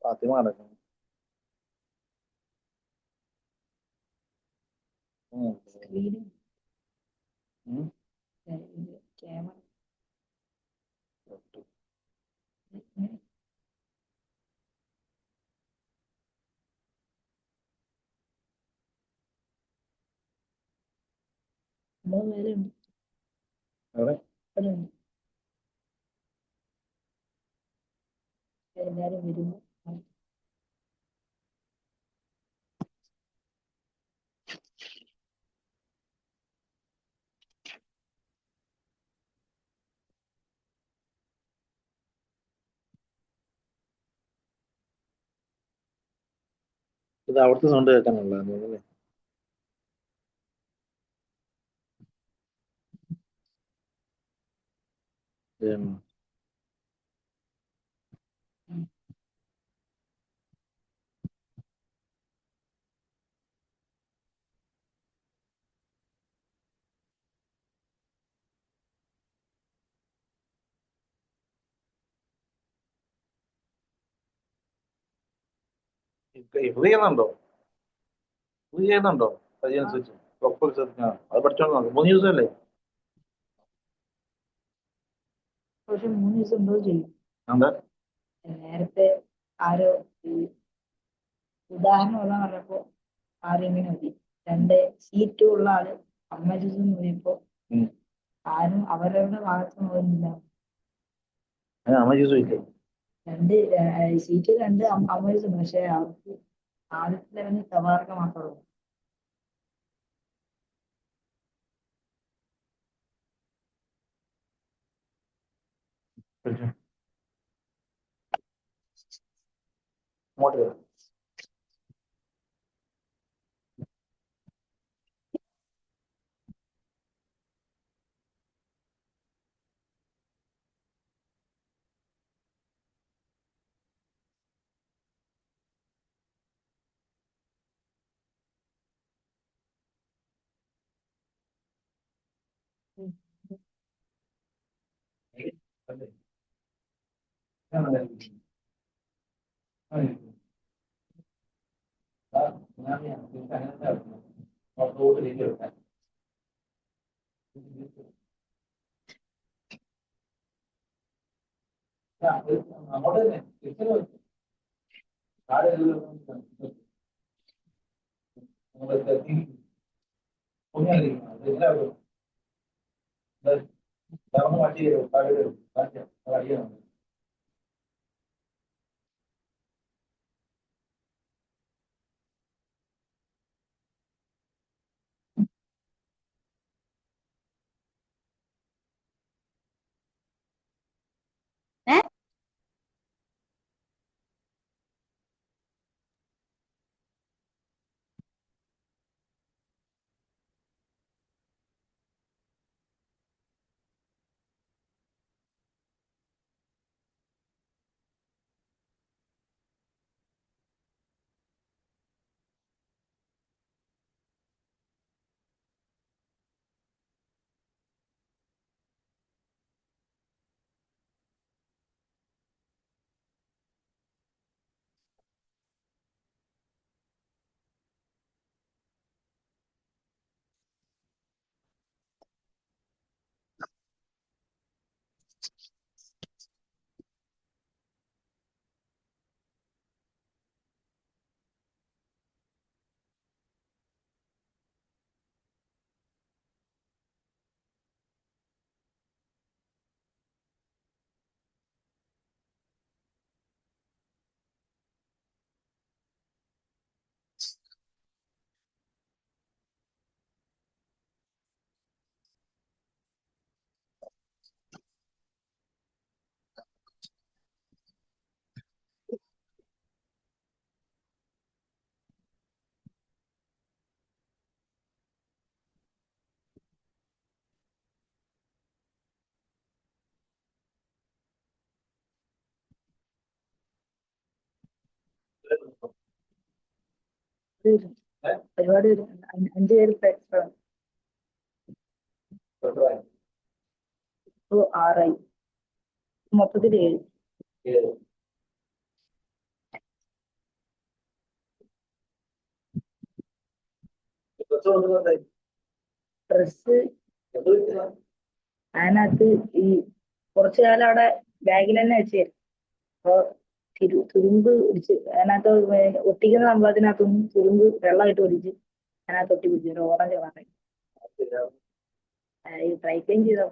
ഫാത്തിമ നടക്കുന്നു. സ്ക്രീനും ഉം. ക്യാമറ നമ്മൾ മേലെ ഉണ്ട്. എവിടെ? അതുണ്ട്. എല്ലാരും വരുന്നു. ഇത് അവിടുത്തെ സൗണ്ട് കേൾക്കാനുള്ളതാണ് അല്ലേ? ഉം. ഇത് ചെയ്യുന്നുണ്ടോ? ഇത് ചെയ്യുന്നുണ്ടോ? അതിനനുസരിച്ച് അത് പഠിച്ചോണ്ട് നോക്കാം. 3 ദിവസമല്ലേ? പക്ഷെ 3 ദിവസം എന്തോ ചെയ്യും. എന്താ? നേരത്തെ ആരോ ഈ ഉദാഹരണം ഉള്ള പറഞ്ഞപ്പോ ആരും ഇങ്ങനെ മതി 2 സീറ്റ് ഉള്ള ആള് സമ്മതിച്ചു പോയപ്പോ ആരും അവരവരുടെ ഭാഗത്ത് പോകുന്നില്ല. അമ്മ ചോദിച്ചു 2 സീറ്റ് 2 സമ്മതിച്ചു. പക്ഷെ അവർക്ക് ആദ്യത്തെ ലെവലിൽ തവാർക്ക മാത്രമേ ഉള്ളൂ. അങ്ങോട്ട് വരാം. പരിപാടി 5 പേര് ഇപ്പൊ 6 ആയി. മൊത്തത്തിൽ 7. ഡ്രസ്സ് അതിനകത്ത് ഈ കുറച്ചു കാലം അവിടെ ബാഗിൽ തന്നെ വെച്ച് തരും. അപ്പൊ തുരുമ്പ് പിടിച്ച് അതിനകത്ത് ഒട്ടിക്കുന്ന സംഭവത്തിനകത്തൊന്നും തുരുമ്പ് വെള്ളമായിട്ട് ഒടിച്ച് അതിനകത്ത് ഒട്ടി പിടിച്ചു ഒരു ഓറഞ്ച് കളറ്. ഈ ഡ്രൈ ക്ലീൻ ചെയ്തോ?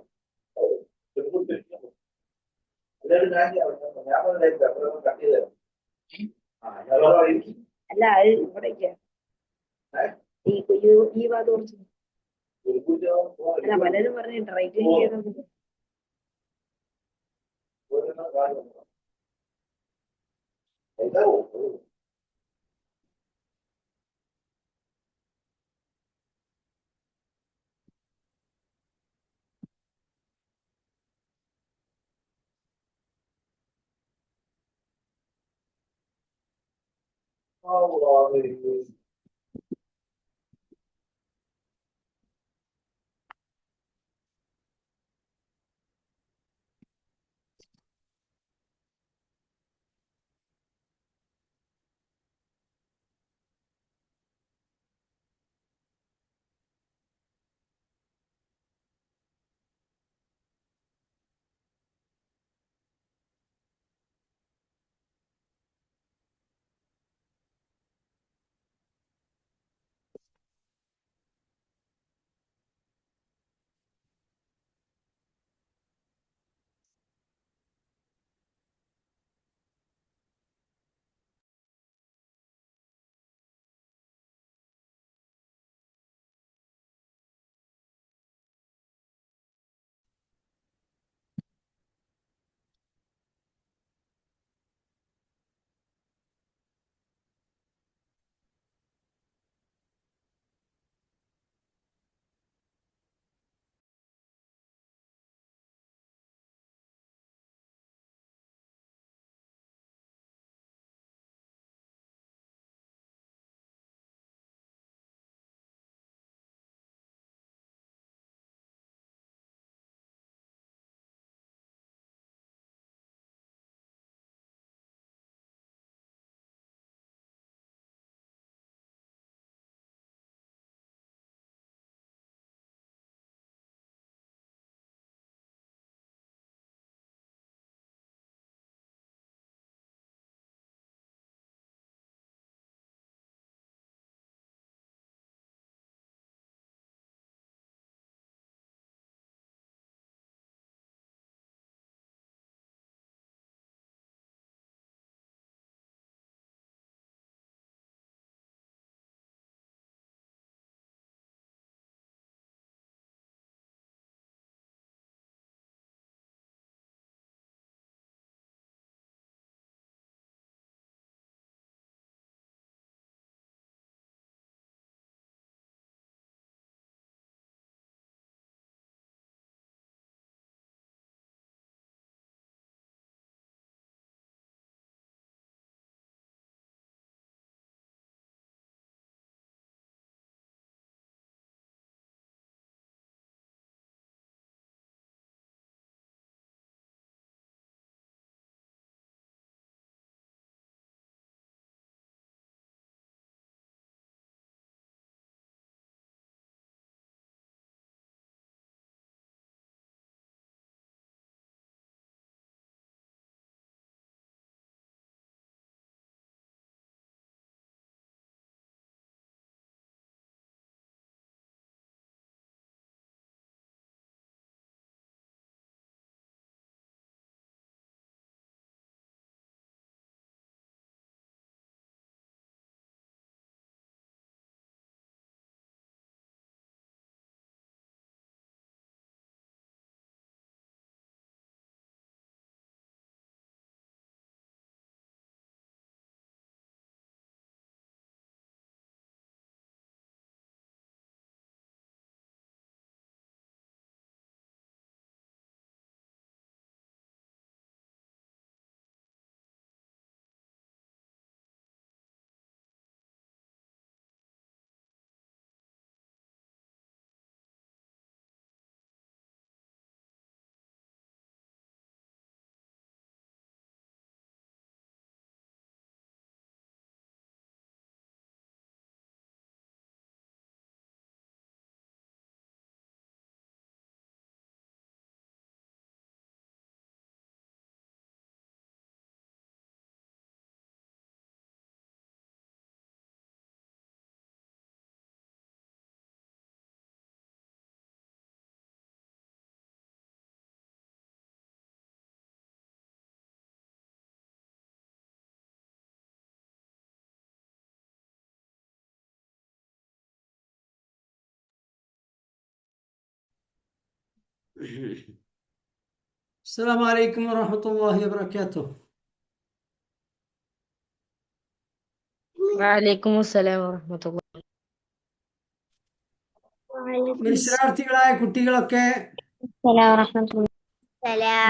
അല്ല അത് ഇവിടേക്കാ ഈ ഭാഗത്ത് കുറച്ച്. അല്ല പലരും പറഞ്ഞു ഡ്രൈ ക്ലീൻ ചെയ്തോ. السلام عليكم ورحمة الله وبركاته. وعليكم السلام ورحمة الله. മത്സരാർത്ഥികളായ കുട്ടികളൊക്കെ السلام ورحمة الله.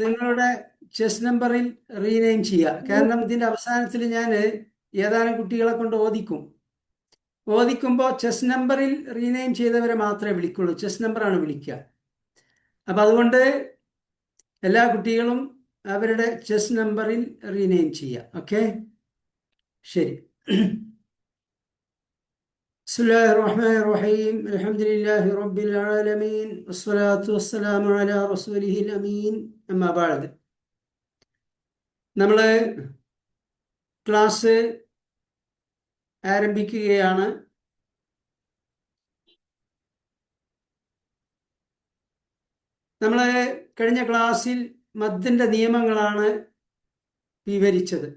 നിങ്ങളുടെ ചെസ് നമ്പറിൽ റീനെയിം ചെയ്യുക. കാരണം ഇതിന്റെ അവസാനത്തിൽ ഞാൻ ഏതാനും കുട്ടികളെ കൊണ്ട് ഓദിക്കുമ്പോൾ ചെസ് നമ്പറിൽ റീനെയിം ചെയ്തവരെ മാത്രമേ വിളിക്കുള്ളൂ. ചെസ് നമ്പറാണ് വിളിക്കുക. അപ്പം അതുകൊണ്ട് എല്ലാ കുട്ടികളും അവരുടെ ചെസ് നമ്പറിൽ റീനെയിം ചെയ്യുക. ഓക്കെ, ശരി. بسم الله الرحمن الرحيم. الحمد لله رب العالمين والصلاة والسلام على رسوله الأمين. أما بعد, നമ്മൾ ക്ലാസ് ആരംഭിക്കുകയാണ്. നമ്മൾ കഴിഞ്ഞ ക്ലാസ്സിൽ മദ്ദിൻ്റെ നിയമങ്ങളാണ് വിവരിച്ചത്.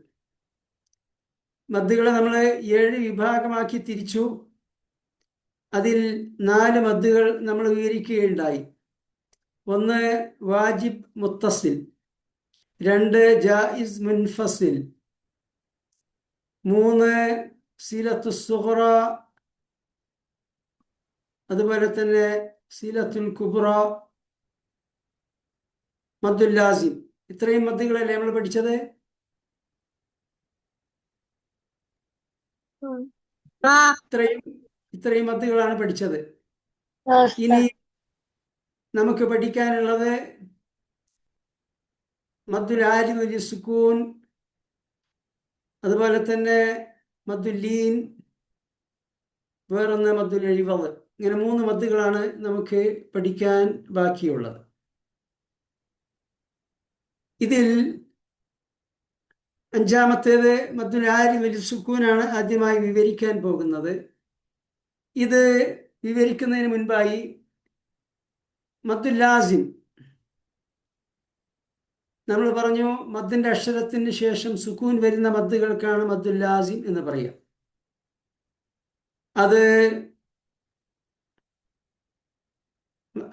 മദ്ദുകളെ നമ്മൾ 7 വിഭാഗമാക്കി തിരിച്ചു. അതിൽ 4 മദ്ദുകൾ നമ്മൾ വിവരിക്കുകയുണ്ടായി. 1 വാജിബ് മുത്തസിൽ, 2 ജായിസ് മുൻഫസിൽ, 3 സിലത്തു സുഗ്റ, അതുപോലെ തന്നെ സിലത്തുൽ കുബ്ര, മദ്ദുൽ ലാസിം. ഇത്രയും മദ്ദുകളല്ലേ നമ്മൾ പഠിച്ചത്? ഇത്രയും മദ്ദുകളാണ് പഠിച്ചത്. ഇനി നമുക്ക് പഠിക്കാനുള്ളത് മദ്ദുൽ ആരിദ് സുക്കൂൻ, അതുപോലെ തന്നെ മദ്ദുൽ ലീൻ, വേറൊന്ന് മദ്ദുൽ ഇവദ്. ഇങ്ങനെ 3 മദ്ദുകളാണ് നമുക്ക് പഠിക്കാൻ ബാക്കിയുള്ളത്. ഇതിൽ 5-ാമത്തേത് മദ്ദുൽ ആരിദ് സുക്കൂനാണ് ആദ്യമായി വിവരിക്കാൻ പോകുന്നത്. ഇത് വിവരിക്കുന്നതിന് മുൻപായി മദ്ദുൽ ലാസിം നമ്മൾ പറഞ്ഞു, മദ്ദിന്റെ അക്ഷരത്തിന് ശേഷം സുക്കൂൻ വരുന്ന മദ്ദുകൾക്കാണ് മദ്ദുൽ ലാസിം എന്ന് പറയുക. അത്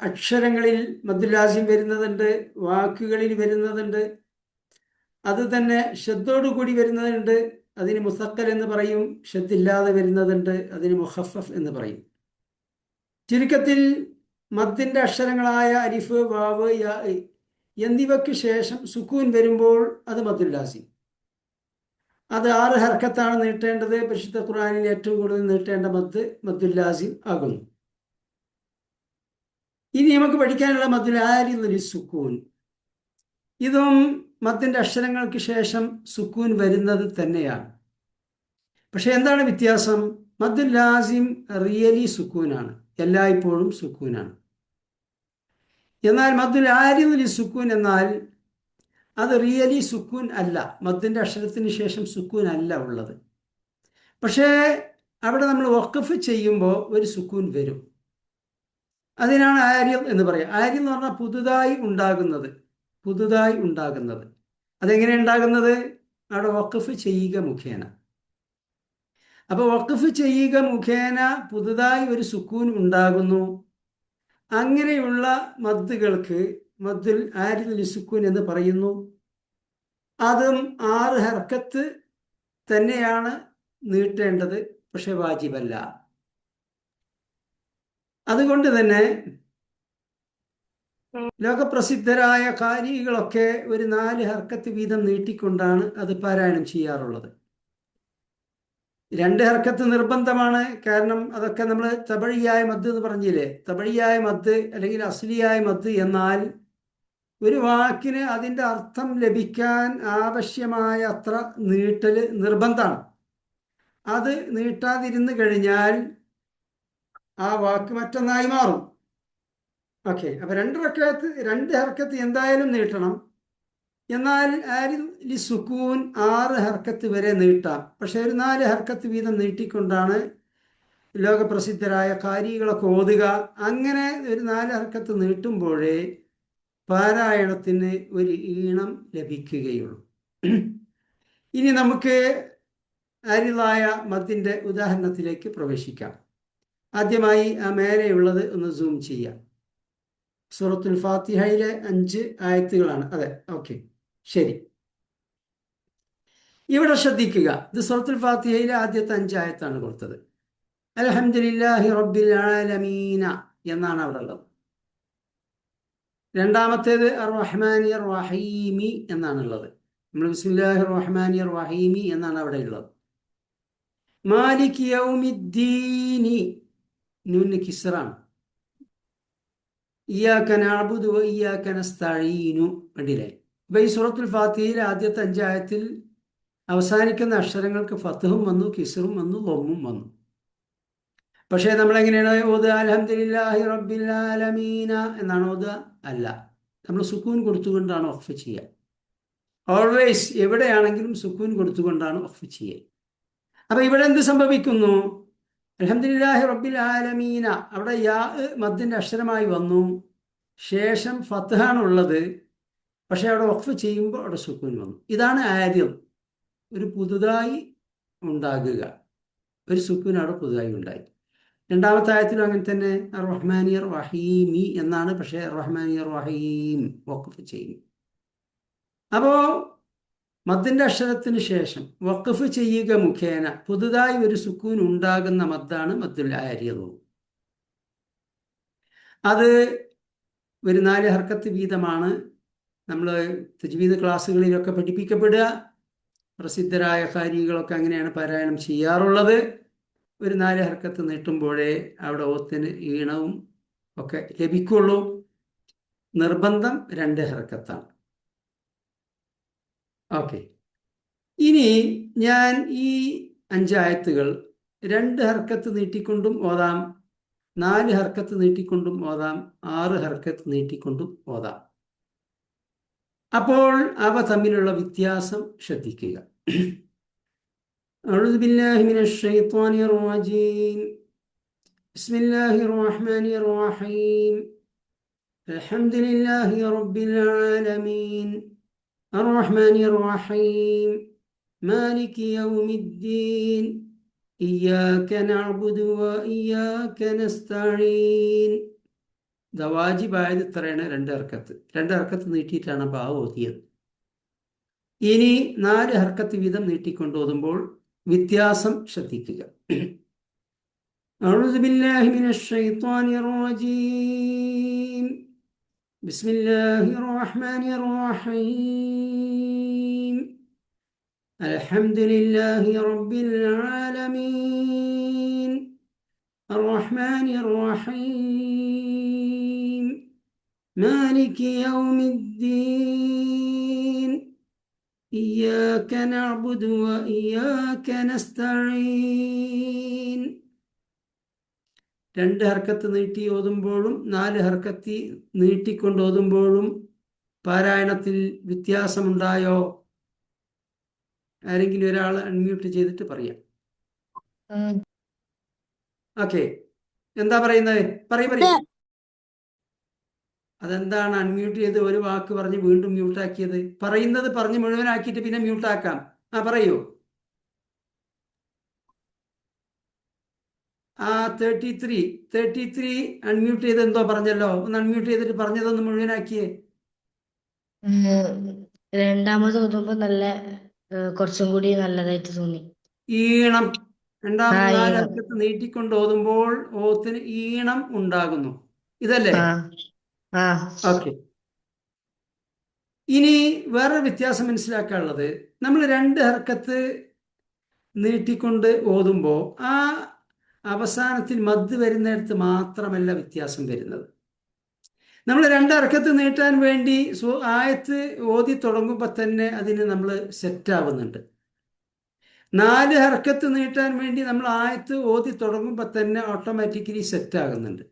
അക്ഷരങ്ങളിൽ മദ്ദുൽ ലാസിം വരുന്നതുണ്ട്, വാക്കുകളിൽ വരുന്നതുണ്ട്, അത് തന്നെ ഷദ്ദോടുകൂടി വരുന്നതുണ്ട്, അതിന് മുസക്കൽ എന്ന് പറയും. ഷദ്ദില്ലാതെ വരുന്നതുണ്ട്, അതിന് മുഖഫഫ് എന്ന് പറയും. ചുരുക്കത്തിൽ മദ്ദിന്റെ അക്ഷരങ്ങളായ അലിഫ്, വാവ്, യാ എന്നിവയ്ക്ക് ശേഷം സുക്കൂൻ വരുമ്പോൾ അത് മദ്ദുൽ ലാസിം. അത് 6 ഹർക്കത്താണ് നീട്ടേണ്ടത്. പരിശുദ്ധ ഖുർആനിൽ ഏറ്റവും കൂടുതൽ നീട്ടേണ്ട മദ് മദ്ദുൽ ലാസിം ആകുന്നു. ഇനി നമുക്ക് പഠിക്കാനുള്ള മദ്ദുൽ ആരിദ് സുക്കൂൻ. ഇതും മദ്ദിന്റെ അക്ഷരങ്ങൾക്ക് ശേഷം സുക്കൂൻ വരുന്നത് തന്നെയാണ്. പക്ഷെ എന്താണ് വ്യത്യാസം? മദ്ദുൽ ലാസിം റിയലി സുക്കൂനാണ്, എല്ലായ്പ്പോഴും സുക്കൂനാണ്. എന്നാൽ മദ്ദുൽ ആരിദ് സുക്കൂൻ എന്നാൽ അത് റിയലി സുക്കൂൻ അല്ല, മദ്ദിന്റെ അക്ഷരത്തിന് ശേഷം സുക്കൂൻ അല്ല ഉള്ളത്. പക്ഷേ അവിടെ നമ്മൾ വഖഫ് ചെയ്യുമ്പോൾ ഒരു സുക്കൂൻ വരും. അതിനാണ് ആരിദ് എന്ന് പറയുക. ആരിദ് എന്ന് പറഞ്ഞാൽ പുതുതായി ഉണ്ടാകുന്നത്. അതെങ്ങനെ ഉണ്ടാകുന്നത്? അവിടെ വഖഫ് ചെയ്യുക മുഖേന. അപ്പോൾ വഖഫ് ചെയ്യുക മുഖേന പുതുതായി ഒരു സുക്കൂൻ ഉണ്ടാകുന്നു. അങ്ങനെയുള്ള മദ്ദുകൾക്ക് മദ്ദുൽ ആരിദ് സുക്കൂൻ എന്ന് പറയുന്നു. അതും 6 ഹർക്കത്ത് തന്നെയാണ് നീട്ടേണ്ടത്, പക്ഷെ വാജിബല്ല. അതുകൊണ്ട് തന്നെ ലോകപ്രസിദ്ധരായ ഖാരികളൊക്കെ ഒരു 4 ഹർക്കത്ത് വീതം നീട്ടിക്കൊണ്ടാണ് അത് പാരായണം ചെയ്യാറുള്ളത്. 2 ഹർക്കത്ത് നിർബന്ധമാണ്. കാരണം അതൊക്കെ നമ്മൾ തബഴിയായ മദ് എന്ന് പറഞ്ഞില്ലേ. തബഴിയായ മദ് അല്ലെങ്കിൽ അസ്ലിയായ മദ് എന്നാൽ ഒരു വാക്കിന് അതിൻ്റെ അർത്ഥം ലഭിക്കാൻ ആവശ്യമായ അത്ര നീട്ടല് നിർബന്ധമാണ്. അത് നീട്ടാതിരുന്ന് കഴിഞ്ഞാൽ ആ വാക്ക് മറ്റൊന്നായി മാറും. ഓക്കെ, അപ്പൊ 2 ഹർക്കത്ത് എന്തായാലും നീട്ടണം. എന്നാൽ ആരിദ് സുക്കൂൻ 6 ഹർക്കത്ത് വരെ നീട്ടാം. പക്ഷെ ഒരു 4 ഹർക്കത്ത് വീതം നീട്ടിക്കൊണ്ടാണ് ലോകപ്രസിദ്ധരായ ഖാരികളൊക്കെ ഓതുക. അങ്ങനെ ഒരു 4 ഹർക്കത്ത് നീട്ടുമ്പോഴേ പാരായണത്തിന് ഒരു ഈണം ലഭിക്കുകയുള്ളൂ. ഇനി നമുക്ക് ആരിദായ മദ്ദിന്റെ ഉദാഹരണത്തിലേക്ക് പ്രവേശിക്കാം. ആദ്യമായി ആ മേലെയുള്ളത് ഒന്ന് സൂം ചെയ്യാം. സൂറത്തുൽ ഫാത്തിഹയിലെ 5 ആയത്തുകളാണ്. അതെ, ഓക്കെ, ശരി. ഇവിടെ ശ്രദ്ധിക്കുക, ഇത് സൂറത്തുൽ ഫാത്തിഹയിലെ ആദ്യത്തെ 5 ആയത്താണ് കൊടുത്തത്. അൽഹംദുലില്ലാഹി റബ്ബിൽ ആലമീന എന്നാണ് അവിടെ ഉള്ളത്. രണ്ടാമത്തേത് അർ-റഹ്മാനി റഹീമി എന്നാണുള്ളത്. നമ്മൾ ബിസ്മില്ലാഹിർ റഹ്മാനി റഹീമി എന്നാണ് അവിടെ ഉള്ളത്. മാലിക് യൗമിദ്ദീനി നൂന് കിസ്റാണ്. ഇയ്യാക നഅ്ബുദു വ ഇയ്യാക നസ്തഈനു കണ്ടില്ലേ? അപ്പോൾ ഈ സൂറത്തുൽ ഫാത്തിഹയിലെ ആദ്യത്തെ 5 ആയത്തിൽ അവസാനിക്കുന്ന അക്ഷരങ്ങൾക്ക് ഫത്ഹും വന്നു, കിസ്റും വന്നു, ലമ്മും വന്നു. പക്ഷേ നമ്മളെങ്ങനെയാണ് ഓതുക? അൽഹംദുലില്ലാഹി റബ്ബിൽ ആലമീന എന്നാണ് ഓതുക? അല്ല, നമ്മൾ സുക്കൂൻ കൊടുത്തുകൊണ്ടാണ് വഖഫ് ചെയ്യുക. ഓൾവേസ് എവിടെയാണെങ്കിലും സുക്കൂൻ കൊടുത്തുകൊണ്ടാണ് വഖഫ് ചെയ്യുക. അപ്പോൾ ഇവിടെ എന്ത് സംഭവിക്കുന്നു? അൽഹംദുലില്ലാഹി റബ്ബിൽ ആലമീന, അവിടെ യാ മദ്ദിൻ്റെ അക്ഷരമായി വന്നു, ശേഷം ഫത്ഹാണുള്ളത്, പക്ഷേ അവിടെ വഖഫ് ചെയ്യുമ്പോൾ അവിടെ സുക്കൂൻ വന്നു. ഇതാണ് ആദ്യം ഒരു പുതുതായി ഉണ്ടാകുക, ഒരു സുക്കൂൻ അവിടെ പുതുതായി ഉണ്ടായി. രണ്ടാമത്തെ ആയത്തിലും അങ്ങനെ തന്നെ അർ-റഹ്മാനി റഹീമി എന്നാണ്, പക്ഷേ റഹ്മാനി റഹീം വഖഫ് ചെയ്യും. അപ്പോൾ മദ്ദിൻ്റെ അക്ഷരത്തിന് ശേഷം വഖഫ് ചെയ്യുക മുഖേന പുതുതായി ഒരു സുക്കൂൻ ഉണ്ടാകുന്ന മദ്ദാണ് മദ്ദുൽ ആരിദ്. അത് ഒരു 4 ഹർക്കത്ത് വീതമാണ് നമ്മൾ തജ്വീദ് ക്ലാസ്സുകളിലൊക്കെ പഠിപ്പിക്കപ്പെടുക. പ്രസിദ്ധരായ ഖാരികളൊക്കെ അങ്ങനെയാണ് പാരായണം ചെയ്യാറുള്ളത്. ഒരു 4 ഹർക്കത്ത് നീട്ടുമ്പോഴേ അവിടെ ഓത്തിന് ഈണവും ഒക്കെ ലഭിക്കുള്ളൂ. നിർബന്ധം 2 ഹർക്കത്താണ്. ഓക്കെ, ഇനി ഞാൻ ഈ 5 ആയത്തുകൾ 2 ഹർക്കത്ത് നീട്ടിക്കൊണ്ടും ഓതാം, 4 ഹർക്കത്ത് നീട്ടിക്കൊണ്ടും ഓതാം, 6 ഹർക്കത്ത് നീട്ടിക്കൊണ്ടും ഓതാം. അപ്പോൾ അവ തമ്മിലുള്ള വ്യത്യാസം ശ്രദ്ധിക്കുക. أعوذ بالله من الشيطان الرجيم. بسم الله الرحمن الرحيم. الحمد لله رب العالمين الرحمن الرحيم مالك يوم الدين إياك نعبد وإياك نستعين. വാജിബായത് ഇത്രയാണ്, 2 ഹർക്കത്ത്. 2 ഹർക്കത്ത് നീട്ടിയിട്ടാണ് അപ്പോൾ ആ ഓതിയത്. ഇനി 4 ഹർക്കത്ത് വീതം നീട്ടിക്കൊണ്ട് ഓതുമ്പോൾ വ്യത്യാസം ശ്രദ്ധിക്കുക. أعوذ بالله من الشيطان الرجيم. بسم الله الرحمن الرحيم. الحمد لله رب العالمين الرحمن الرحيم مالك يوم الدين إياك نعبد وإياك نستعين. 2 ഹർക്കത്ത് നീട്ടി ഓതുമ്പോഴും 4 ഹർക്കത്ത് നീട്ടിക്കൊണ്ട് ഓതുമ്പോഴും പാരായണത്തിൽ വ്യത്യാസമുണ്ടായോ? ആരെങ്കിലും ഒരാൾ അൺമ്യൂട്ട് ചെയ്തിട്ട് പറയാം. ഓക്കെ, എന്താ പറയുന്നത്? പറയും. അതെന്താണ് അൺമ്യൂട്ട് ചെയ്ത് ഒരു വാക്ക് പറഞ്ഞ് വീണ്ടും മ്യൂട്ടാക്കിയത്? പറയുന്നത് പറഞ്ഞ് മുഴുവനാക്കിയിട്ട് പിന്നെ മ്യൂട്ടാക്കാം. പറയൂ. 33 അൺമ്യൂട്ട് ചെയ്ത് എന്തോ പറഞ്ഞല്ലോ, ഒന്ന് അൺമ്യൂട്ട് ചെയ്തിട്ട് പറഞ്ഞതൊന്ന് മുഴുവനാക്കിയേ. രണ്ടാമത് ഓതുമ്പോ നല്ല കുറച്ചും കൂടി നല്ലതായിട്ട് തോന്നി. ഈണം. രണ്ടാമത് 4 ഈണം. ഹർക്കത്ത് നീട്ടിക്കൊണ്ട് ഓതുമ്പോൾ ഓത്തിന് ഈണം ഉണ്ടാകുന്നു. ഇതല്ലേ? ഓക്കെ. ഇനി വേറൊരു വ്യത്യാസം മനസ്സിലാക്കാനുള്ളത്, നമ്മൾ 2 ഹർക്കത്ത് നീട്ടിക്കൊണ്ട് ഓതുമ്പോൾ ആ അവസാനത്തിൽ മദ് വരുന്നിടത്ത് മാത്രമല്ല വ്യത്യാസം വരുന്നത്. നമ്മൾ 2 ഹർക്കത്ത് നീട്ടാൻ വേണ്ടി ആയത്ത് ഓതി തുടങ്ങുമ്പോൾ തന്നെ അതിന് നമ്മൾ സെറ്റാവുന്നുണ്ട്. 4 ഹർക്കത്ത് നീട്ടാൻ വേണ്ടി നമ്മൾ ആയത്ത് ഓതി തുടങ്ങുമ്പോൾ തന്നെ ഓട്ടോമാറ്റിക്കലി സെറ്റാകുന്നുണ്ട്.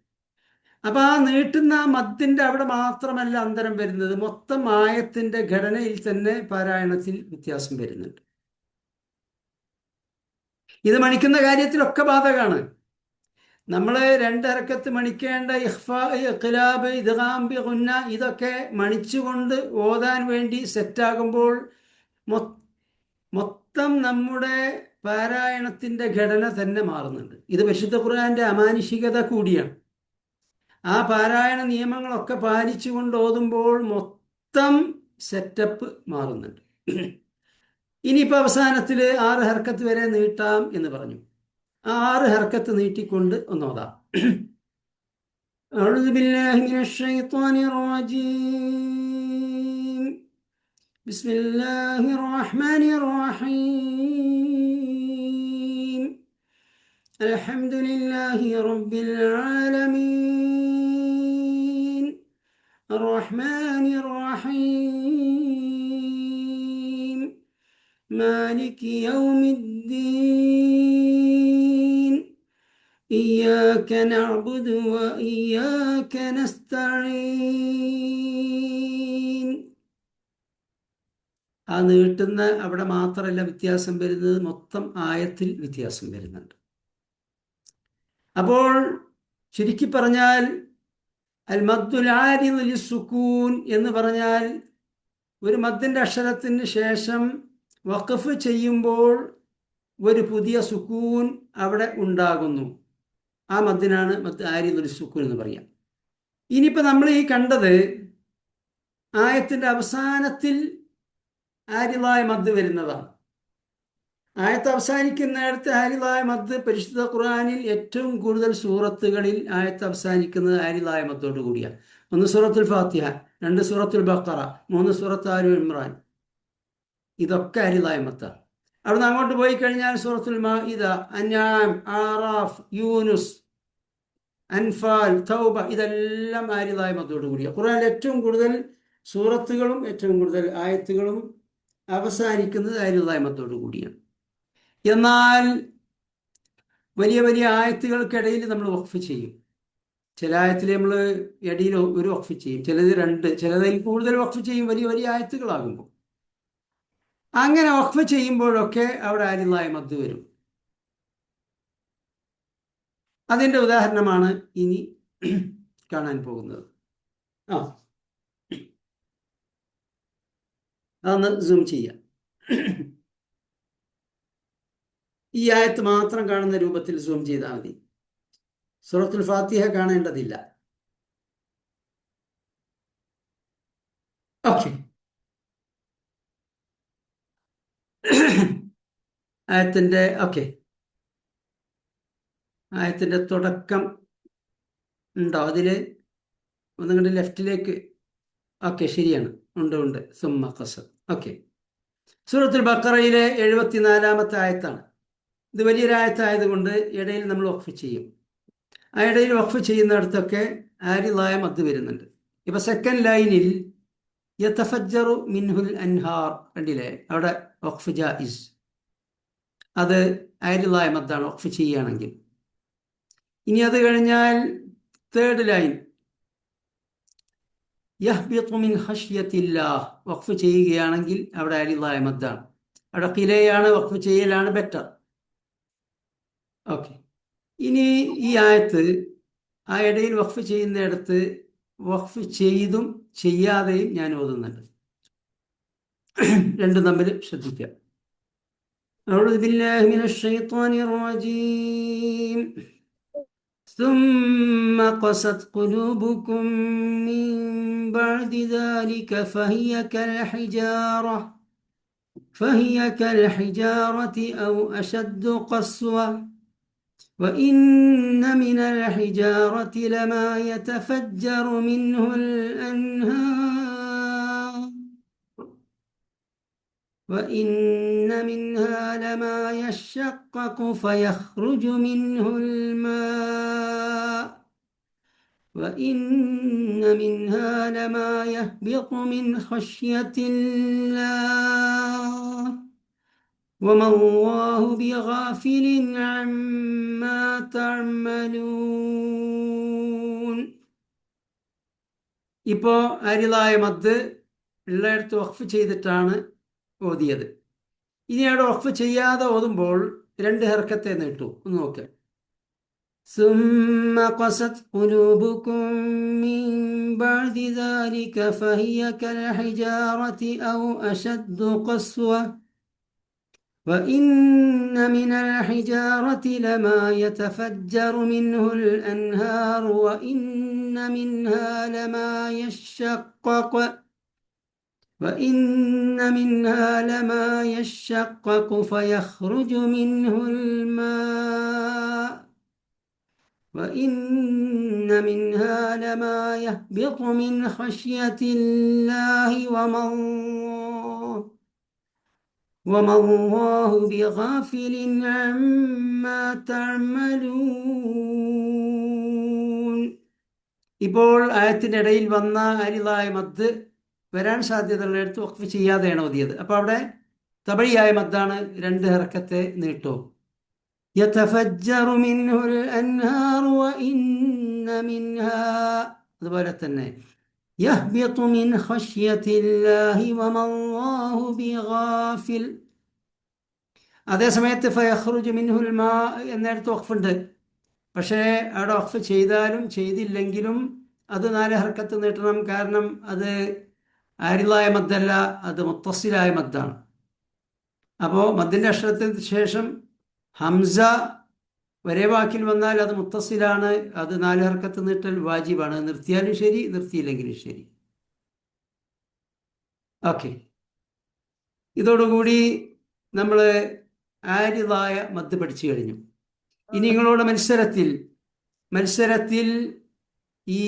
അപ്പോൾ ആ നീട്ടുന്ന മദ്ദിൻ്റെ അവിടെ മാത്രമല്ല അന്തരം വരുന്നത്, മൊത്തം ആയത്തിൻ്റെ ഘടനയിൽ തന്നെ പാരായണത്തിൽ വ്യത്യാസം വരുന്നുണ്ട്. ഇത് മണിക്കുന്ന കാര്യത്തിലൊക്കെ ബാധകമാണ്. നമ്മൾ 2 ഹർക്കത്ത് മണിക്കേണ്ട ഇഖ്ഫാ, ഇഖ്ലാബ്, ഇദ്ഗാം ബി ഗുന്ന ഇതൊക്കെ മണിച്ചുകൊണ്ട് ഓതാൻ വേണ്ടി സെറ്റാകുമ്പോൾ മൊത്തം നമ്മുടെ പാരായണത്തിൻ്റെ ഘടന തന്നെ മാറുന്നുണ്ട്. ഇത് പരിശുദ്ധ ഖുർആന്റെ അമാനുഷികത കൂടിയാണ്. ആ പാരായണ നിയമങ്ങളൊക്കെ പാലിച്ചുകൊണ്ട് ഓതുമ്പോൾ മൊത്തം സെറ്റപ്പ് മാറുന്നുണ്ട്. ഇനിയിപ്പോൾ അവസാനത്തിൽ 6 ഹർക്കത്ത് വരെ നീട്ടാം എന്ന് പറഞ്ഞു. ആ 6 ഹർക്കത്ത് നീട്ടിക്കൊണ്ട് ഒന്നോതാം. أعوذ بالله من الشيطان الرجيم. بسم الله الرحمن الرحيم. الحمد لله رب العالمين الرحمن الرحيم مالك يوم الدين إياك نعبد وإياك نستعين. ആ നീട്ടുന്ന അവിടെ മാത്രമല്ല വ്യത്യാസം വരുന്നത്, മൊത്തം ആയത്തിൽ വ്യത്യാസം വരുന്നുണ്ട്. അപ്പോൾ ചുരുക്കി പറഞ്ഞാൽ അൽ മദ്ദുൽ ആരിദ് ലിസ്സുകൂൻ എന്ന് പറഞ്ഞാൽ ഒരു മദ്ദിൻ്റെ അക്ഷരത്തിന് ശേഷം വഖഫ് ചെയ്യുമ്പോൾ ഒരു പുതിയ സുക്കൂൻ അവിടെ ഉണ്ടാകുന്നു. ആ മദ്ദിനാണ് മദ് ആരിദ് ലിസ്സുകൂൻ എന്ന് പറയാം. ഇനിയിപ്പോൾ നമ്മൾ ഈ കണ്ടത് ആയത്തിൻ്റെ അവസാനത്തിൽ ആരിദായ മദ് വരുന്നതാണ്. ആയത്ത് അവസാനിക്കുന്നിടത്ത് ആരിദായ മദ് പരിശുദ്ധ ഖുർആനിൽ ഏറ്റവും കൂടുതൽ സൂറത്തുകളിൽ ആയത്ത് അവസാനിക്കുന്നത് ആരിദായ മദ്ദോട് കൂടിയാണ്. 1 സൂറത്തുൽ ഫാത്തിഹ, 2 സൂറത്തുൽ ബഖറ, 3 സൂറത്ത് ആലു ഇമ്രാൻ, ഇതൊക്കെ ആരിദായ മദ്ദാണ്. അവിടെ നിന്ന് അങ്ങോട്ട് പോയി കഴിഞ്ഞാൽ സൂറത്തുൽ മാഇദ, അൻആം, ആറാഫ്, യൂനുസ്, അൻഫാൽ, തൗബ, ഇതെല്ലാം ആരിദായ മദ്ദോട് കൂടിയാണ്. ഖുർആനിൽ ഏറ്റവും കൂടുതൽ സൂറത്തുകളും ഏറ്റവും കൂടുതൽ ആയത്തുകളും അവസാനിക്കുന്നത് ആരിദായ മദ്ദോട് കൂടിയാണ്. എന്നാൽ വലിയ വലിയ ആയത്തുകൾക്കിടയിൽ നമ്മൾ വഖഫ് ചെയ്യും. ചില ആയത്തിൽ നമ്മൾ ഇടയിൽ ഒരു വഖഫ് ചെയ്യും, ചിലത് 2, ചിലതിൽ കൂടുതൽ വഖഫ് ചെയ്യും വലിയ വലിയ ആയത്തുകളാകുമ്പോൾ. അങ്ങനെ വഖഫ് ചെയ്യുമ്പോഴൊക്കെ അവിടെ ആരിദായ മദ് വരും. അതിൻ്റെ ഉദാഹരണമാണ് ഇനി കാണാൻ പോകുന്നത്. അതൊന്ന് സൂം ചെയ്യാം. ഈ ആയത്ത് മാത്രം കാണുന്ന രൂപത്തിൽ സൂം ചെയ്താൽ മതി. സൂറത്തുൽ ഫാത്തിഹ കാണേണ്ടതില്ല. ഓക്കെ, ആയത്തിൻ്റെ തുടക്കം ഉണ്ടോ അതിൽ? ഒന്നുകൊണ്ട് ലെഫ്റ്റിലേക്ക്. ഓക്കെ, ശരിയാണ്, ഉണ്ട്. സുമ്മ ഖസദ്. ഓക്കെ, സൂറത്തുൽ ബഖറയിലെ 74-ാമത്തെ ആയത്താണ്. ഇത് വലിയൊരായത്തായതുകൊണ്ട് ഇടയിൽ നമ്മൾ വഖഫ് ചെയ്യും. ആ ഇടയിൽ വഖഫ് ചെയ്യുന്നിടത്തൊക്കെ ആരിദായ മദ് വരുന്നുണ്ട്. ഇപ്പം സെക്കൻഡ് ലൈനിൽ യതഫജ്ജറു മിൻഹുൽ അൻഹാർ കണ്ടില്ലേ, അവിടെ വഖഫ് ജായിസ്, അത് ആരിദായ മദ്ദാണ് വഖഫ് ചെയ്യുകയാണെങ്കിൽ. ഇനി അത് കഴിഞ്ഞാൽ തേർഡ് ലൈൻ യഹ്ബിതു മിൻ ഖശ്യത്തില്ലാഹ്, വഖഫ് ചെയ്യുകയാണെങ്കിൽ അവിടെ ആരിദായ മദ്ദാണ്. അവിടെ ഖിലയാണ്, വഖഫ് ചെയ്യലാണ് ബെറ്റർ. ഓക്കെ, ഇനി ഈ ആയത്ത് ആ ഇടയിൽ വഖഫ് ചെയ്യുന്നിടത്ത് വഖഫ് ചെയ്തും ചെയ്യാതെയും ഞാൻ ഓതുന്നുണ്ട്. രണ്ടും തമ്മിൽ ശ്രദ്ധിക്കുക. أعوذ بالله من الشيطان الرجيم. ثم قست قلوبكم من بعد ذلك فهي كالحجارة أو أشد قسوة وإن من الحجارة لما يتفجر منه الأنهار وإن منها لما يشقق فيخرج منه الماء وإن منها لما يهبط من خشية الله وما الله بغافل عما تعملون. ഇപ്പോൾ ആരിദായ മദ് ഉള്ളിടത്ത് വഖഫ് ചെയ്തിട്ടാണ് ഓതിയത്. ഇനി അവിടെ വഖഫ് ചെയ്യാതെ ഓതുമ്പോൾ 2 ഹർക്കത്തെ നീട്ടു. ഒന്ന് നോക്ക്. ثم قست قلوبكم من بعد ذلك فهي كالحجارة أو أشد قسوة وإن من الحجارة لما يتفجر منه الأنهار وإن منها لما يشقق فيخرج منه الماء وإن منها لما يهبط من خشية الله وما الله بغافل عما تعملون. ഇപ്പോൾ ആയത്തിനിടയിൽ വന്ന അരിതായ മദ് വരാൻ സാധ്യതയുള്ളിടത്ത് വഖഫ് ചെയ്യാതെയാണ് ഓതിയത്. അപ്പോൾ അവിടെ തബഴിയായ മദ്ദാണ്, 2 ഹർക്കത്തെ നീട്ടും. യതഫജ്ജറു മിൻഹുൽ അൻഹാർ വഇന്ന മിൻഹാ, അതുപോലെ തന്നെ യഹ്ബിതു മിൻ ഖശ്യത്തില്ലാഹി വമല്ലാഹു ബിഗാഫിൽ. അതേ സമയത്ത് ഫയഖ്റുജു മിൻഹുൽ മാ എന്നിടത്ത് വഖഫുണ്ട്. പക്ഷേ അവിടെ വഖഫ് ചെയ്താലും ചെയ്തില്ലെങ്കിലും അത് 4 ഹർക്കത്ത് നീട്ടണം. കാരണം അത് ആരിലായ മദ്ദല്ല, അത് മുത്തസ്സിലായ മദ്ദാണ്. അപ്പോൾ മദ്ദിൻ്റെ അക്ഷരത്തിന് ശേഷം ഹംസ ഒരേ വാക്കിൽ വന്നാൽ അത് മുത്തസ്സിലാണ്, അത് 4 ഹർക്കത്ത് നീട്ടൽ വാജിബാണ്. നിർത്തിയാലും ശരി, നിർത്തിയില്ലെങ്കിലും ശരി. ഓക്കെ, ഇതോടുകൂടി നമ്മൾ ആരിലായ മദ് പഠിച്ചു കഴിഞ്ഞു. ഇനി നിങ്ങളോട് മത്സരത്തിൽ ഈ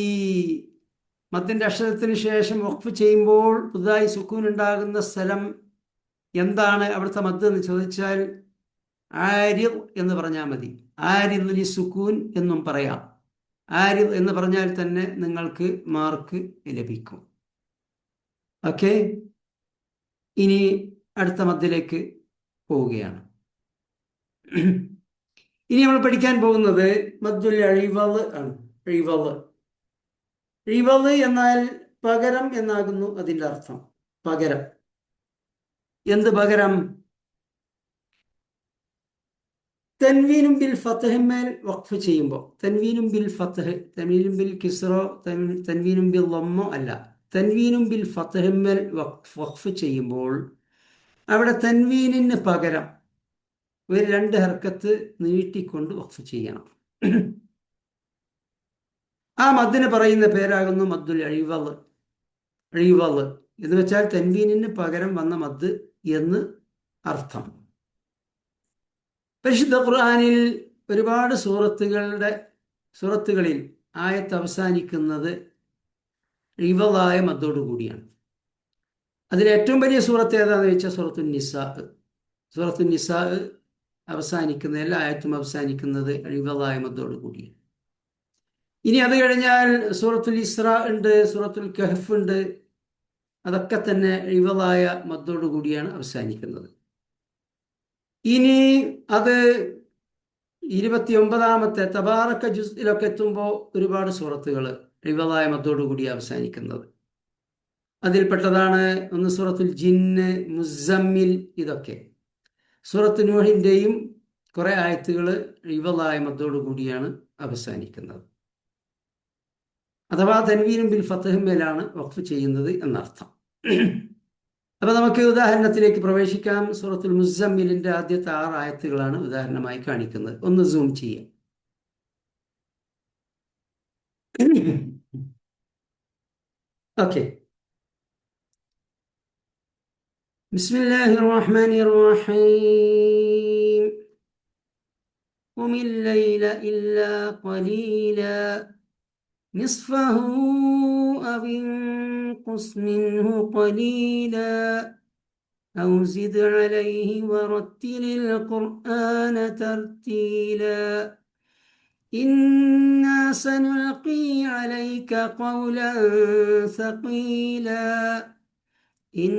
മദ്ദിൻ്റെ അക്ഷരത്തിന് ശേഷം വഖഫ് ചെയ്യുമ്പോൾ പുതുതായി സുക്കൂൻ ഉണ്ടാകുന്ന സ്ഥലം എന്താണ്, അവിടുത്തെ മദ് എന്ന് ചോദിച്ചാൽ ആരിദ് എന്ന് പറഞ്ഞാൽ മതി. ആരിദ് ലി സുക്കൂൻ എന്നും പറയാം. ആരിദ് എന്ന് പറഞ്ഞാൽ തന്നെ നിങ്ങൾക്ക് മാർക്ക് ലഭിക്കും. ഓക്കെ, ഇനി അടുത്ത മദ്ദിലേക്ക് പോവുകയാണ്. ഇനി നമ്മൾ പഠിക്കാൻ പോകുന്നത് മദ്ദുൽ ഇവദ് ആണ്. ഇവദ് എന്നാൽ പകരം എന്നാകുന്നു അതിൻ്റെ അർത്ഥം. പകരം. എന്ത് പകരം? തൻവീനും ബിൽ ഫത്ഹിന്മേൽ വഖഫ് ചെയ്യുമ്പോൾ, തൻവീനും ബിൽ ഫത്ഹ്, തൻവീനും ബിൽ കിസ്റോ, തൻവീനും ബിൽ ലമ്മോ അല്ല, തൻവീനും ബിൽ ഫത്ഹിന്മേൽ വഖഫ് ചെയ്യുമ്പോൾ അവിടെ തൻവീനിന് പകരം ഒരു 2 ഹർക്കത്ത് നീട്ടിക്കൊണ്ട് വഖഫ് ചെയ്യണം. ആ മദ്ദിന് പറയുന്ന പേരാകുന്നു മദ്ദുൽ ഇവദ്. എന്ന് വെച്ചാൽ തൻവീനിന് പകരം വന്ന മദ് എന്ന് അർത്ഥം. പരിശുദ്ധ ഖുർആനിൽ ഒരുപാട് സൂറത്തുകളിൽ ആയത്ത് അവസാനിക്കുന്നത് ഇവദായ മദ്ദോടു കൂടിയാണ്. അതിൽ ഏറ്റവും വലിയ സൂറത്ത് ഏതാണെന്ന് വെച്ചാൽ സൂറത്തുൻ നിസാ അവസാനിക്കുന്ന എല്ലാ ആയത്തും അവസാനിക്കുന്നത് ഇവദായ മദ്ദോടു കൂടിയാണ്. ഇനി അത് കഴിഞ്ഞാൽ സൂറത്തുൽ ഇസ്രാ ഉണ്ട്, സൂറത്തുൽ കഹ്ഫ് ഉണ്ട്. അതൊക്കെ തന്നെ ഇവദായ മദ്ദോടു കൂടിയാണ് അവസാനിക്കുന്നത്. ഇനി അത് 29ാമത്തെ തബാറക ജുസിലൊക്കെ എത്തുമ്പോൾ ഒരുപാട് സൂറത്തുകൾ ഇവദായ മദ്ദോടു കൂടി അവസാനിക്കുന്നത്. അതിൽപ്പെട്ടതാണ് ഒന്ന് സൂറത്തുൽ ജിന്ന്, മുസമ്മിൽ. ഇതൊക്കെ സൂറത്ത് നൂഹിൻ്റെയും കുറേ ആയത്തുകൾ ഇവദായ മദ്ദോടു കൂടിയാണ് അവസാനിക്കുന്നത്. അഥവാ തൻവീനും ബിൽ ഫത്ഹിന്മേലാണ് വഖഫ് ചെയ്യുന്നത് എന്നർത്ഥം. അപ്പോൾ നമുക്ക് ഉദാഹരണത്തിലേക്ക് പ്രവേശിക്കാം. സൂറത്തുൽ മുസമ്മിലിൻ്റെ ആദ്യത്തെ 6 ആയത്തുകളാണ് ഉദാഹരണമായി കാണിക്കുന്നത്. ഒന്ന് സൂം ചെയ്യാം. ഓക്കെ. ബിസ്മില്ലാഹിർ റഹ്മാനിർ റഹീം. ഖുമിൽ ലൈല ഇല്ലാ ഖലീലാ نصفه أو انقص منه قليلا أو زد عليه ورتل القرآن ترتيلا إنا سنلقي عليك قولا ثقيلا إن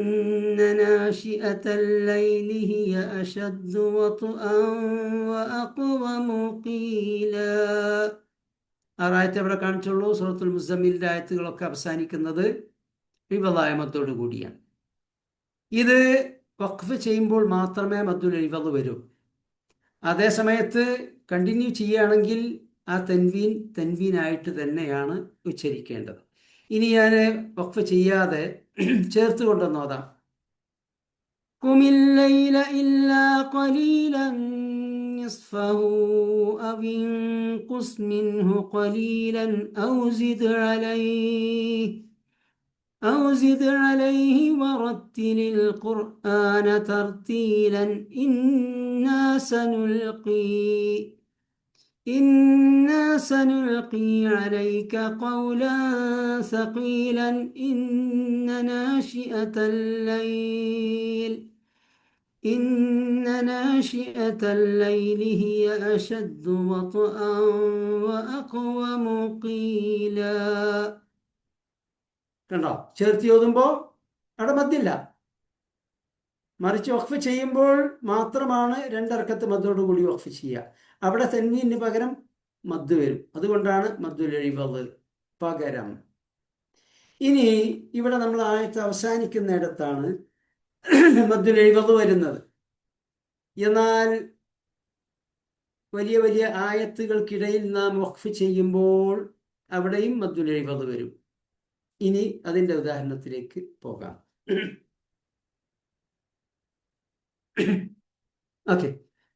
ناشئة الليل هي أشد وطئا وأقوم قيلا. 6 ആയത്തെ ഇവിടെ കാണിച്ചുള്ളൂ. സൂറത്തുൽ മുസമ്മിലിൻ്റെ ആയത്തുകളൊക്കെ അവസാനിക്കുന്നത് ഇവദായ മദ്ദോടു കൂടിയാണ്. ഇത് വഖഫ് ചെയ്യുമ്പോൾ മാത്രമേ മദ്ദുൽ ഇവദ് വരൂ. അതേ സമയത്ത് കണ്ടിന്യൂ ചെയ്യുകയാണെങ്കിൽ ആ തൻവീനായിട്ട് തന്നെയാണ് ഉച്ചരിക്കേണ്ടത്. ഇനി ഞാൻ വഖഫ് ചെയ്യാതെ ചേർത്ത് കൊണ്ടുവന്നോതാം. قم الليل إلا قليلا نصفه أو انقص منه قليلا أو زد عليه ورتل القرآن ترتيلا إنا سنلقي عليك قولا ثقيلا إن ناشئة الليل هي أشد وطئا وأقوم قيلا. കണ്ടോ? ചേർത്ത് ഓതുമ്പോൾ അവിടെ മദ്ദില്ല. മറിച്ച് വഖഫ് ചെയ്യുമ്പോൾ മാത്രമാണ് രണ്ടർക്കത്ത് മദ്ദോടുകൂടി വഖഫ് ചെയ്യുക. അവിടെ തൻവീന് പകരം മദ് വരും. അതുകൊണ്ടാണ് മദ്ദുൽ ഇവദ് പകരം. ഇനി ഇവിടെ നമ്മൾ ആയത്ത് അവസാനിക്കുന്നിടത്താണ് മദ്ദുൽ ഇവദ് വരുന്നത്. എന്നാൽ വലിയ വലിയ ആയത്തുകൾക്കിടയിൽ നാം വഖഫ് ചെയ്യുമ്പോൾ അവിടെയും മദ്ദുൽ ഇവദ് വരും. ഇനി അതിൻ്റെ ഉദാഹരണത്തിലേക്ക് പോകാം. ഓക്കെ,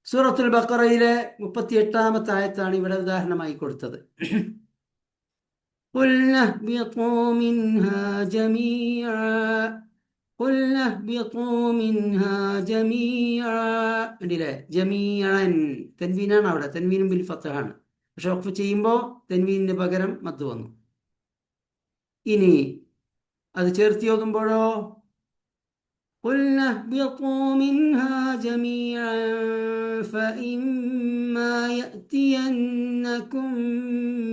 സൂറത്തുൽ ബഖറയിലെ 38-ാമത്തെ ആയത്താണ് ഇവിടെ ഉദാഹരണമായി കൊടുത്തത്. قُلْنَا اهْبِطُوا مِنْهَا جَمِيعًا. കണ്ടില്ലേ? ജമീഅൻ തൻവീനാണ് അവിടെ. തൻവീനും ബിൽ ഫത്ഹാണ്. പക്ഷെ വഖഫ് ചെയ്യുമ്പോൾ തൻവീനിന് പകരം മദ് വന്നു. ഇനി അത് ചേർത്തി ഓതുമ്പോഴോ قُلْنَا اهْبِطُوا مِنْهَا جَمِيعًا فَإِمَّا يَأْتِيَنَّكُم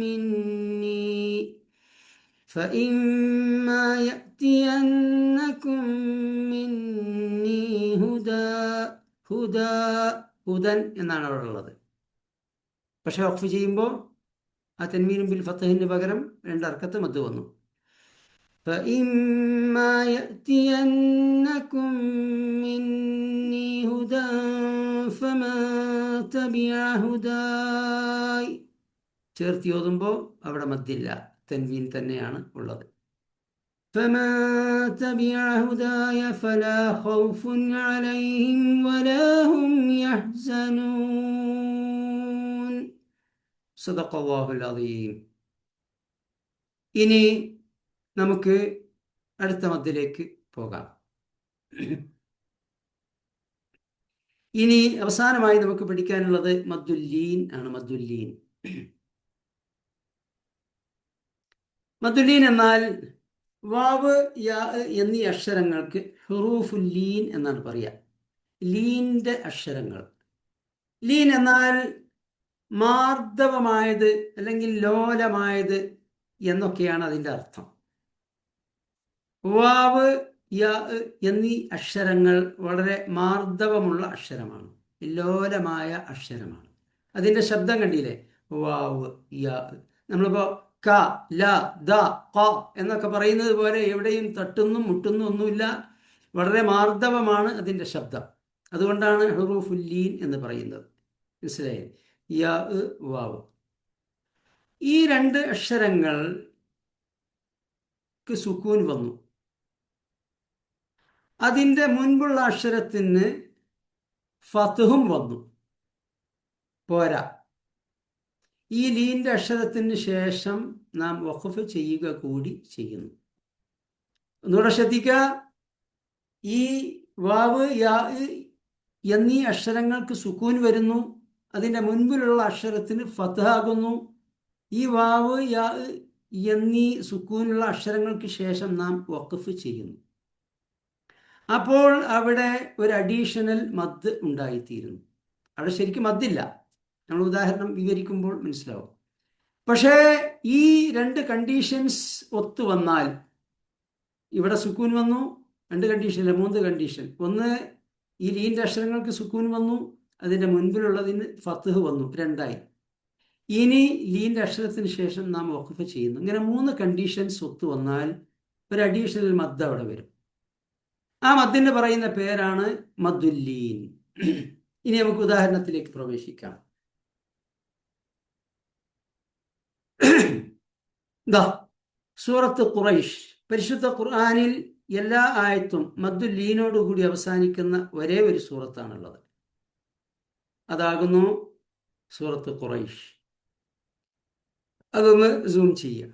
مِّنِّي ഹുദൻ എന്നാണ് അവിടെ ഉള്ളത്. പക്ഷെ വഖഫ് ചെയ്യുമ്പോൾ ആ തൻവീനും ബിൽ ഫത്ഹിന് പകരം രണ്ടർക്കത്ത് മദ് വന്നു. فإما يأتينكم مني هدى فمن تبع هداي. ചേർത്തി ഓതുമ്പോൾ അവിടെ മദ്ദില്ല, തൻവീൻ തന്നെയാണ് ഉള്ളത്. فمن تبع هداي فلا خوف عليهم ولا هم يحزنون. صدق الله العظيم. ഇനി നമുക്ക് അടുത്ത മദ്ദിലേക്ക് പോകാം. ഇനി അവസാനമായി നമുക്ക് പഠിക്കാനുള്ളത് മദ്ദുല്ലീൻ ആണ്. മദ്ദുല്ലീൻ എന്നാൽ വാവ്, യാ എന്നീ അക്ഷരങ്ങൾക്ക് ഹുറൂഫുല്ലീൻ എന്നാണ് പറയുക. ലീൻ്റെ അക്ഷരങ്ങൾ. ലീൻ എന്നാൽ മാർദ്ദവമായത് അല്ലെങ്കിൽ ലോലമായത് എന്നൊക്കെയാണ് അതിൻ്റെ അർത്ഥം. വാവ്, യാ എന്നീ അക്ഷരങ്ങൾ വളരെ മാർദ്ദവമുള്ള അക്ഷരമാണ്, ലോലമായ അക്ഷരമാണ്. അതിൻ്റെ ശബ്ദം കണ്ടില്ലേ? വാവ്, യാ. നമ്മളിപ്പോൾ ക, ല, ദ, ക എന്നൊക്കെ പറയുന്നത് പോലെ എവിടെയും തട്ടുന്നും മുട്ടുന്നും ഒന്നുമില്ല. വളരെ മാർദ്ദവമാണ് അതിൻ്റെ ശബ്ദം. അതുകൊണ്ടാണ് ഹുറൂഫുല്ലീൻ എന്ന് പറയുന്നത്. മനസ്സിലായി? യാ, വാവ്. ഈ രണ്ട് അക്ഷരങ്ങൾക്ക് സുക്കൂൻ വന്നു. അതിൻ്റെ മുൻപുള്ള അക്ഷരത്തിന് ഫത്ഹും വന്നു. പോരാ, ഈ ലീൻ്റെ അക്ഷരത്തിന് ശേഷം നാം വഖഫ് ചെയ്യുക കൂടി ചെയ്യുന്നു. ഒന്നുകൂടെ ശ്രദ്ധിക്കുക. ഈ വാവ്, യാ എന്നീ അക്ഷരങ്ങൾക്ക് സുക്കൂൻ വരുന്നു. അതിൻ്റെ മുൻപിലുള്ള അക്ഷരത്തിന് ഫത്ഹ് ആകുന്നു. ഈ വാവ്, യാ എന്നീ സുക്കൂനുള്ള അക്ഷരങ്ങൾക്ക് ശേഷം നാം വഖഫ് ചെയ്യുന്നു. അപ്പോൾ അവിടെ ഒരു അഡീഷണൽ മദ് ഉണ്ടായിത്തീരുന്നു. അവിടെ ശരിക്കും മദ്ദില്ല. നമ്മൾ ഉദാഹരണം വിവരിക്കുമ്പോൾ മനസ്സിലാവും. പക്ഷേ ഈ രണ്ട് കണ്ടീഷൻസ് ഒത്തു വന്നാൽ, ഇവിടെ സുക്കൂൻ വന്നു, രണ്ട് കണ്ടീഷനില്ല, 3 കണ്ടീഷൻ. ഒന്ന്, ഈ ലീൻ്റെ അക്ഷരങ്ങൾക്ക് സുക്കൂൻ വന്നു, അതിൻ്റെ മുൻപിലുള്ളതിന് ഫത്ഹ് വന്നു, 2ആയി. ഇനി ലീൻ്റെ അക്ഷരത്തിന് ശേഷം നാം വഖഫ് ചെയ്യുന്നു. ഇങ്ങനെ 3 കണ്ടീഷൻസ് ഒത്തു വന്നാൽ ഒരു അഡീഷണൽ മദ് അവിടെ വരും. ആ മദ്ദിന് പറയുന്ന പേരാണ് മദ്ദുല്ലീൻ. ഇനി നമുക്ക് ഉദാഹരണത്തിലേക്ക് പ്രവേശിക്കാം. സൂറത്ത് ഖുറൈശ്, പരിശുദ്ധ ഖുർആനിൽ എല്ലാ ആയത്തും മദ്ദുൽ ലീനോടുകൂടി അവസാനിക്കുന്ന ഒരേ ഒരു സൂറത്താണുള്ളത്. അതാകുന്നു സൂറത്ത് ഖുറൈശ്. അതൊന്ന് സൂം ചെയ്യാം.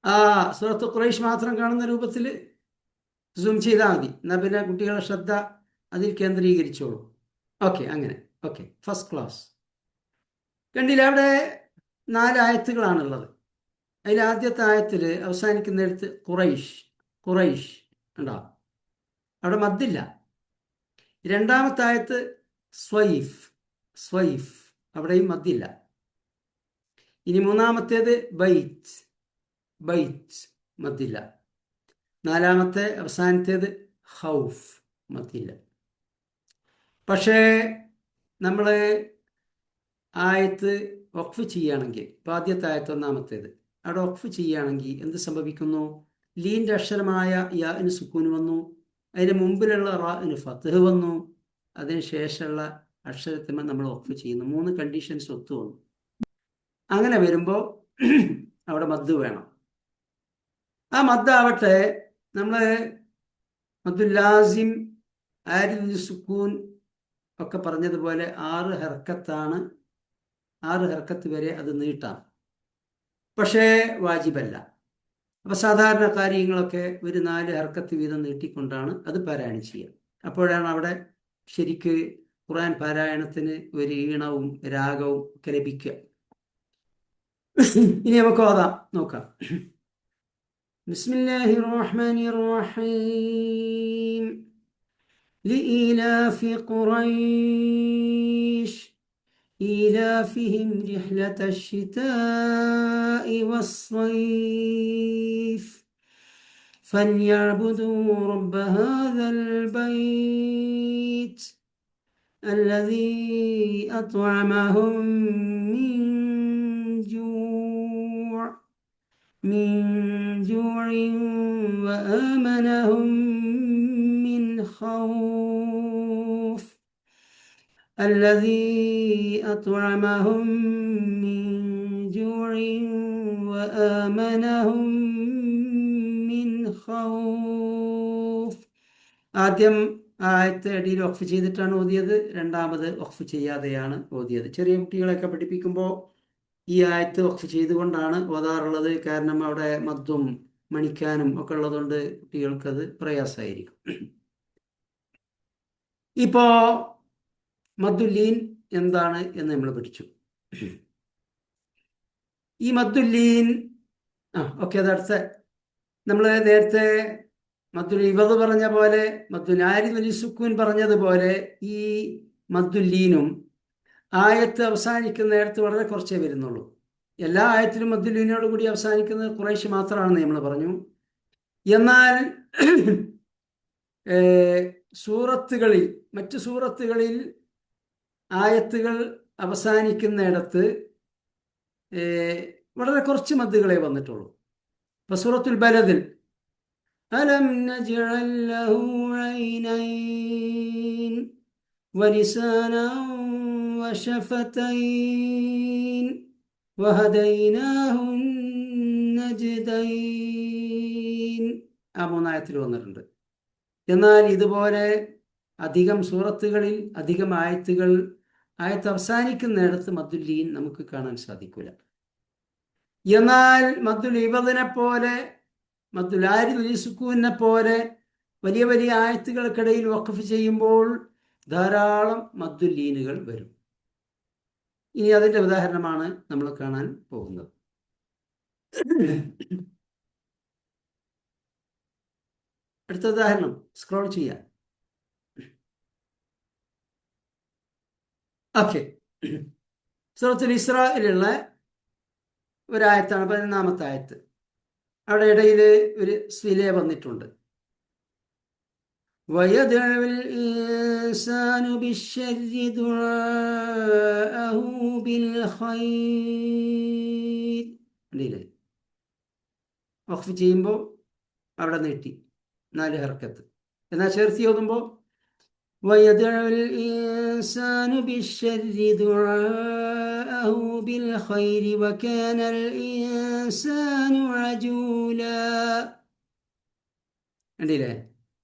ആ സൂറത്ത് ഖുറൈശ് മാത്രം കാണുന്ന രൂപത്തിൽ സൂം ചെയ്താൽ മതി. എന്നാൽ പിന്നെ കുട്ടികളുടെ ശ്രദ്ധ അതിൽ കേന്ദ്രീകരിച്ചോളൂ. ഓക്കെ, അങ്ങനെ. Okay, first class. കണ്ടില്ല, അവിടെ 4 ആയത്തുകളാണുള്ളത്. അതിൽ ആദ്യത്തെ ആയത്തിൽ അവസാനിക്കുന്നിടത്ത് ഖുറൈശ് ഖുറൈശ് ഉണ്ടാവും, അവിടെ മദ്ദില്ല. രണ്ടാമത്തെ ആയത്ത് സ്വൈഫ് സ്വൈഫ്, അവിടെയും മദ്ദില്ല. ഇനി മൂന്നാമത്തേത് ബൈത്ത് ബൈത്ത്, മദ്ദില്ല. നാലാമത്തെ അവസാനത്തേത് ഹൗഫ്, മദ്ദില്ല. പക്ഷേ നമ്മൾ ആയത്ത് വഖഫ് ചെയ്യുകയാണെങ്കിൽ, ഇപ്പം ആദ്യത്തെ ആയത്ത് ഒന്നാമത്തേത്, അവിടെ വഖഫ് ചെയ്യുകയാണെങ്കിൽ എന്ത് സംഭവിക്കുന്നു? ലീൻ്റെ അക്ഷരമായ യാന് സുക്കൂൻ വന്നു, അതിന് മുമ്പിലുള്ള റാന് ഫത്ഹ് വന്നു, അതിന് ശേഷമുള്ള അക്ഷരത്തിന് നമ്മൾ വഖഫ് ചെയ്യുന്നു. 3 കണ്ടീഷൻസ് ഒത്തു വന്നു. അങ്ങനെ വരുമ്പോൾ അവിടെ മദ് വേണം. ആ മദ്ദാവട്ടെ നമ്മൾ മദ്ദുൽ ലാസിം, ആരിദ് സുക്കൂൻ ഒക്കെ പറഞ്ഞതുപോലെ 6 ഹർക്കത്താണ്. 6 ഹർക്കത്ത് വരെ അത് നീട്ടാം, പക്ഷേ വാജിബല്ല. അപ്പോൾ സാധാരണ കാര്യങ്ങളൊക്കെ ഒരു 4 ഹർക്കത്ത് വീതം നീട്ടിക്കൊണ്ടാണ് അത് പാരായണം ചെയ്യുക. അപ്പോഴാണ് അവിടെ ശരിക്ക് ഖുർആൻ പാരായണത്തിന് ഒരു ഈണവും രാഗവും ഒക്കെ ലഭിക്കുക. ഇനി നമുക്ക് ഓതാം, നോക്കാം. ബിസ്മില്ലാഹിർ റഹ്മാനിർ റഹീം. لإيلاف قريش إيلافهم رحلة الشتاء والصيف فليعبدوا رب هذا البيت الذي أطعمهم من جوع وآمنهم من خوف الذي أطعمهم من جوع وآمنهم من خوف. ആദ്യം ആയത്ത് അടിയിൽ വഖഫ് ചെയ്തിട്ടാണ് ഓതിയത്, രണ്ടാമത് വഖഫ് ചെയ്യാതെയാണ് ഓതിയത്. ചെറിയ കുട്ടികളെയൊക്കെ പഠിപ്പിക്കുമ്പോൾ ഈ ആയത്ത് വഖഫ് ചെയ്തുകൊണ്ടാണ് ഓതാറുള്ളത്. കാരണം അവിടെ മദ്ദും മണിക്കാനും ഒക്കെ ഉള്ളതുകൊണ്ട് കുട്ടികൾക്കത് പ്രയാസമായിരിക്കും. ഇപ്പോൾ മദ്ദുല്ലീൻ എന്താണ് എന്ന് നമ്മൾ പഠിച്ചു. ഈ മദ്ദുല്ലീൻ ഓക്കെ, അതടുത്ത നമ്മൾ നേരത്തെ മദ്ദുൽ ഇവദ് പറഞ്ഞ പോലെ, മദ്ദുൽ ആരിദ് സുക്കൂൻ പറഞ്ഞതുപോലെ ഈ മദ്ദുല്ലീനും ആയത്ത് അവസാനിക്കുന്ന നേരത്ത് വളരെ കുറച്ചേ വരുന്നുള്ളൂ. എല്ലാ ആയത്തിലും മദ്ദുല്ലീനോട് കൂടി അവസാനിക്കുന്നത് ഖുറൈശ് മാത്രമാണെന്ന് നമ്മൾ പറഞ്ഞു. എന്നാൽ സൂറത്തുകളിൽ, മറ്റു സൂറത്തുകളിൽ ആയത്തുകൾ അവസാനിക്കുന്നിടത്ത് വളരെ കുറച്ച് മദ്ദുകളെ വന്നിട്ടുള്ളൂ. ഇപ്പം സൂറത്തുൽ ബലദിൽ അലം നജ്അൽ ലഹു ഐനൈൻ വലിസാനൻ വശഫതൈൻ വഹദൈനാഹു നജ്ദൈൻ, ആ 3 ആയത്തിൽ വന്നിട്ടുണ്ട്. എന്നാൽ ഇതുപോലെ അധികം സൂറത്തുകളിൽ അധികം ആയത്ത് അവസാനിക്കുന്നിടത്ത് മദ്ദുല്ലീൻ നമുക്ക് കാണാൻ സാധിക്കില്ല. എന്നാൽ മദ്ദുൽ ഇവദിനെ പോലെ, മദ്ദുൽ ആരിദ് സുക്കൂനെ പോലെ വലിയ വലിയ ആയത്തുകൾക്കിടയിൽ വഖഫ് ചെയ്യുമ്പോൾ ധാരാളം മദ്ദുല്ലീനുകൾ വരും. ഇനി അതിൻ്റെ ഉദാഹരണമാണ് നമ്മൾ കാണാൻ പോകുന്നത്. അടുത്ത ഉദാഹരണം സ്ക്രോൾ ചെയ്യാം. ഓക്കെ, സൂറത്തുൽ ഇസ്രായിലുള്ള ഒരായത്താണ്, 11-ാമത്തെ ആയത്ത്. അവിടെ ഇടയിൽ ഒരു സ്വിലെ വന്നിട്ടുണ്ട്. ويدعو الإنسان بالشر دعاءه بالخير. വഖഫ് ചെയ്യുമ്പോൾ അവിടെ നീട്ടി 4 ഹർക്കത്ത്. എന്നാൽ ചേർത്തി ഓതുമ്പോൾ ويدعو الإنسان بالشر دعاءه بالخير وكان الإنسان عجولا. കണ്ടില്ലേ?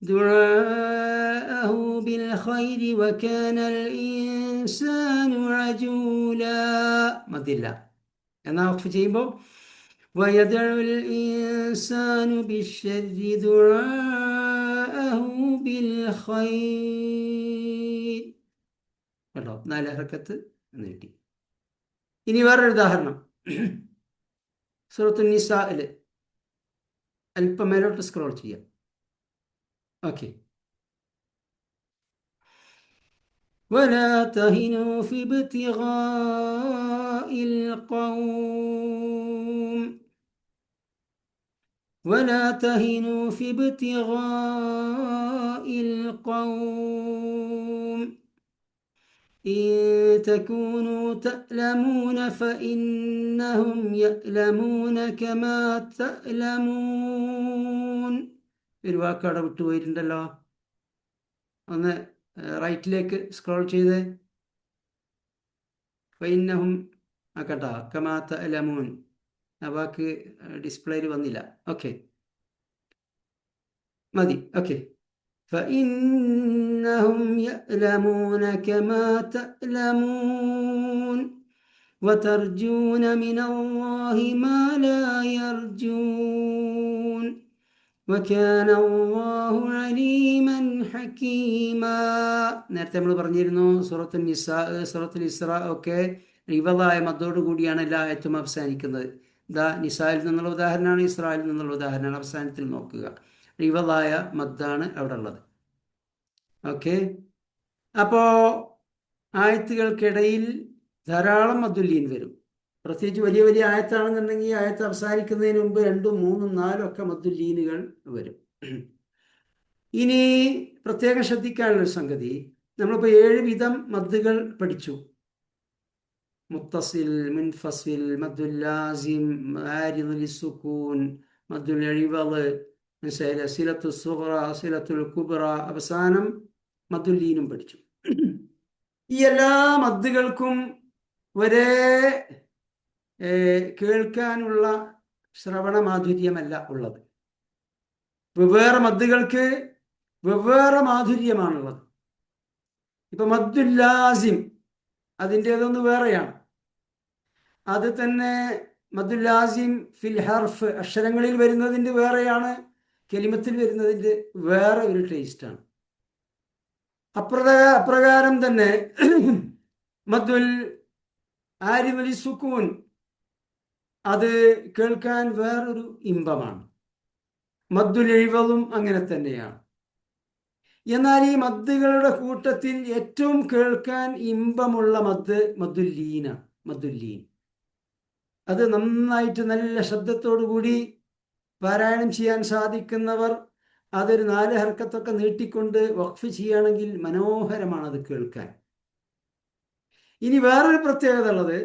ദുആഅഹു ബിൽ ഖൈരി വകാന അൽ ഇൻസാനു അജൂല. മതില്ല. എന്നാൽ വഖഫ് ചെയ്യുമ്പോൾ വയദഉ അൽ ഇൻസാനു ബിശ്ശർരി ദുആഅഹു ബിൽ ഖൈർ. കേട്ടോ? 4 ഹർക്കത്ത് നീട്ടി. ഇനി വേറൊരു ഉദാഹരണം സൂറത്തുൻ നിസാഇൽ അല്പം മേലോട്ട് സ്ക്രോൾ ചെയ്യാം. ഓക്കെ. ولا تهنوا في ابتغاء القوم ولا تهنوا في ابتغاء القوم إن تكونوا تألمون فإنهم يألمون كما تألمون. ഒരു വാക്കവിടെ വിട്ടുപോയിട്ടുണ്ടല്ലോ. ഒന്ന് റൈറ്റിലേക്ക് സ്ക്രോൾ ചെയ്ത് ഫൈന്നഹും ആക്കട്ടാ കമാ തഅലമൂൻ. ആ വാക്ക് ഡിസ്പ്ലേയിൽ വന്നില്ല. ഓക്കെ, മതി. ഓക്കെ. فإنهم يألمون كما تألمون وترجون من الله ما لا يرجون وكان الله عليما حكيما. നേരത്തെ നമ്മൾ പറഞ്ഞിരുന്നു സൂറത്തുൽ നിസാ, സൂറത്തുൽ ഇസ്രാ ഒക്കെ ഇവളായ മദ്ദോട് കൂടിയാണ് എല്ലാ ആയത്തും അവസാനിക്കുന്നത്. നിസായിൽ നിന്നുള്ള ഉദാഹരണമാണ്, ഇസ്രായിൽ നിന്നുള്ള ഉദാഹരണമാണ്. അവസാനത്തിൽ നോക്കുക, ഇവളായ മദ്ദാണ് അവിടെ ഉള്ളത്. ഓക്കെ. അപ്പോൾ ആയത്തുകൾക്കിടയിൽ ധാരാളം മദ്ദുല്ലീൻ വരും. പ്രത്യേകിച്ച് വലിയ വലിയ ആയത്താണെന്നുണ്ടെങ്കിൽ ആയത്ത് അവസാനിക്കുന്നതിന് മുമ്പ് 2, 3, 4 ഒക്കെ മദ്ദുല്ലീനുകൾ വരും. ഇനി പ്രത്യേകം ശ്രദ്ധിക്കാനുള്ളൊരു സംഗതി, നമ്മളിപ്പോൾ 7 വിധം മദ്ദുകൾ പഠിച്ചു. മുത്തസിൽ, മുൻഫസിൽ, മദ്ദുൽ ലാസിം, ആരിദ് ലിസ്സുകൂൻ, മദ്ദുൽ ഇവള്, മനസ്സിലായില്ലേ? സിലത്തു സുഗ്റ, സിലത്തുൽ കുബ്ര, അവസാനം മദ്ദുല്ലീനും പഠിച്ചു. ഈ എല്ലാ മദ്ദുകൾക്കും ഒരേ കേൾക്കാനുള്ള ശ്രവണ മാധുര്യമല്ല ഉള്ളത്. വെവ്വേറെ മദ്ദുകൾക്ക് വെവ്വേറെ മാധുര്യമാണുള്ളത്. ഇപ്പൊ മദ്ദുൽ ലാസിം അതിൻ്റേതൊന്ന് വേറെയാണ്. അത് തന്നെ മദ്ദുൽ ലാസിം ഫിൽ ഹർഫ്, അക്ഷരങ്ങളിൽ വരുന്നതിൻ്റെ വേറെയാണ്, കലിമത്തിൽ വരുന്നതിൻ്റെ വേറെ ഒരു ടേസ്റ്റാണ്. അപ്രകാരം തന്നെ മദ്ദുൽ ആരിദ് ലിസ്സുകൂൻ അത് കേൾക്കാൻ വേറൊരു ഇമ്പമാണ്. മദ്ദുൽ ഇവളും അങ്ങനെ തന്നെയാണ്. എന്നാൽ ഈ മദ്ദുകളുടെ കൂട്ടത്തിൽ ഏറ്റവും കേൾക്കാൻ ഇമ്പമുള്ള മദ്ദ് മദ്ദുല്ലീന, മദ്ദുല്ലീൻ. അത് നന്നായിട്ട് നല്ല ശബ്ദത്തോടു കൂടി പാരായണം ചെയ്യാൻ സാധിക്കുന്നവർ അതൊരു 4 ഹർക്കത്തൊക്കെ നീട്ടിക്കൊണ്ട് വഖഫ് ചെയ്യുകയാണെങ്കിൽ മനോഹരമാണ് അത് കേൾക്കാൻ. ഇനി വേറൊരു പ്രത്യേകത ഉള്ളത്,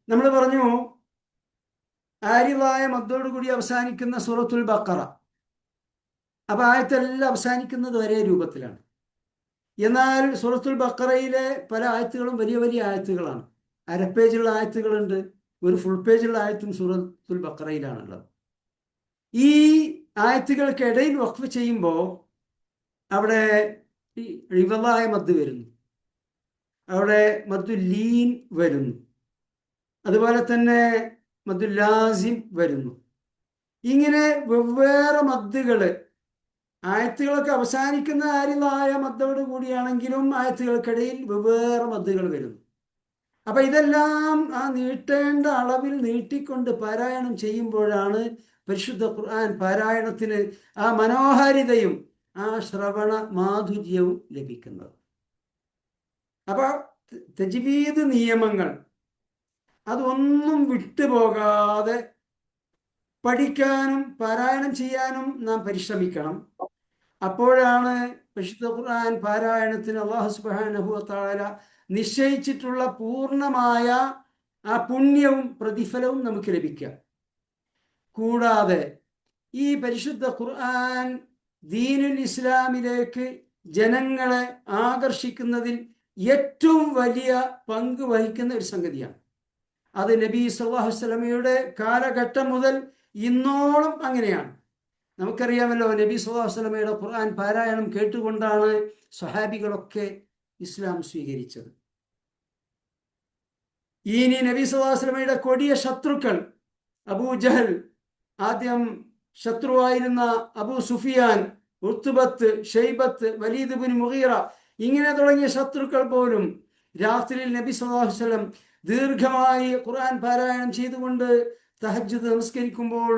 നമ്മൾ പറഞ്ഞു ആരിദായ മദ്ദോടുകൂടി അവസാനിക്കുന്ന സൂറത്തുൽ ബഖറ. അപ്പൊ ആയത്തെല്ലാം അവസാനിക്കുന്നത് ഒരേ രൂപത്തിലാണ്. എന്നാൽ സൂറത്തുൽ ബഖറയിലെ പല ആയത്തുകളും വലിയ വലിയ ആയത്തുകളാണ്. അരപ്പേജുള്ള ആയത്തുകളുണ്ട്, ഒരു ഫുൾ പേജുള്ള ആയത്തും സൂറത്തുൽ ബഖറയിലാണുള്ളത്. ഈ ആയത്തുകൾക്കിടയിൽ വഖഫ് ചെയ്യുമ്പോൾ അവിടെ ഇവളായ മദ് വരുന്നു, അവിടെ മദ്ദുല്ലീൻ വരുന്നു, അതുപോലെ തന്നെ മദ്ദുൽ ലാസിം വരുന്നു. ഇങ്ങനെ വെവ്വേറെ മദ്ദുകൾ, ആയത്തുകളൊക്കെ അവസാനിക്കുന്ന ആരിദായ മദ്ദോട് കൂടിയാണെങ്കിലും ആയത്തുകൾക്കിടയിൽ വെവ്വേറെ മദ്ദുകൾ വരുന്നു. അപ്പൊ ഇതെല്ലാം ആ നീട്ടേണ്ട അളവിൽ നീട്ടിക്കൊണ്ട് പാരായണം ചെയ്യുമ്പോഴാണ് പരിശുദ്ധ ഖുർആൻ പാരായണത്തിന് ആ മനോഹാരിതയും ആ ശ്രവണ മാധുര്യവും ലഭിക്കുന്നത്. അപ്പൊ തജ്വീദ് നിയമങ്ങൾ അതൊന്നും വിട്ടുപോകാതെ പഠിക്കാനും പാരായണം ചെയ്യാനും നാം പരിശ്രമിക്കണം. അപ്പോഴാണ് പരിശുദ്ധ ഖുർആൻ പാരായണത്തിന് അല്ലാഹു സുബ്ഹാനഹു വ തആല നിശ്ചയിച്ചിട്ടുള്ള പൂർണ്ണമായ ആ പുണ്യവും പ്രതിഫലവും നമുക്ക് ലഭിക്കുക. കൂടാതെ ഈ പരിശുദ്ധ ഖുർആൻ ദീനുൽ ഇസ്ലാമിലേക്ക് ജനങ്ങളെ ആകർഷിക്കുന്നതിൽ ഏറ്റവും വലിയ പങ്ക് വഹിക്കുന്ന ഒരു സംഗതിയാണ്. അത് നബി സല്ലല്ലാഹു അലൈഹി വസല്ലമയുടെ കാലഘട്ടം മുതൽ ഇന്നോളം അങ്ങനെയാണ്. നമുക്കറിയാമല്ലോ, നബി സല്ലല്ലാഹു അലൈഹി വസല്ലമയുടെ ഖുർആൻ പാരായണം കേട്ടുകൊണ്ടാണ് സ്വഹാബികളൊക്കെ ഇസ്ലാം സ്വീകരിച്ചത്. ഇനി നബി സല്ലല്ലാഹു അലൈഹി വസല്ലമയുടെ കൊടിയ ശത്രുക്കൾ അബൂജഹൽ, ആദ്യം ശത്രുവായിരുന്ന അബൂ സുഫിയാൻ, ഉത്ബത്ത്, ഷൈബത്ത്, വലീദ് ബിൻ മുഗീറ, ഇങ്ങനെ തുടങ്ങിയ ശത്രുക്കൾ പോലും രാത്രിയിൽ നബി സല്ലല്ലാഹു അലൈഹി വസല്ലം ദീർഘമായി ഖുർആൻ പാരായണം ചെയ്തുകൊണ്ട് തഹജ്ജുദ് നമസ്കരിക്കുമ്പോൾ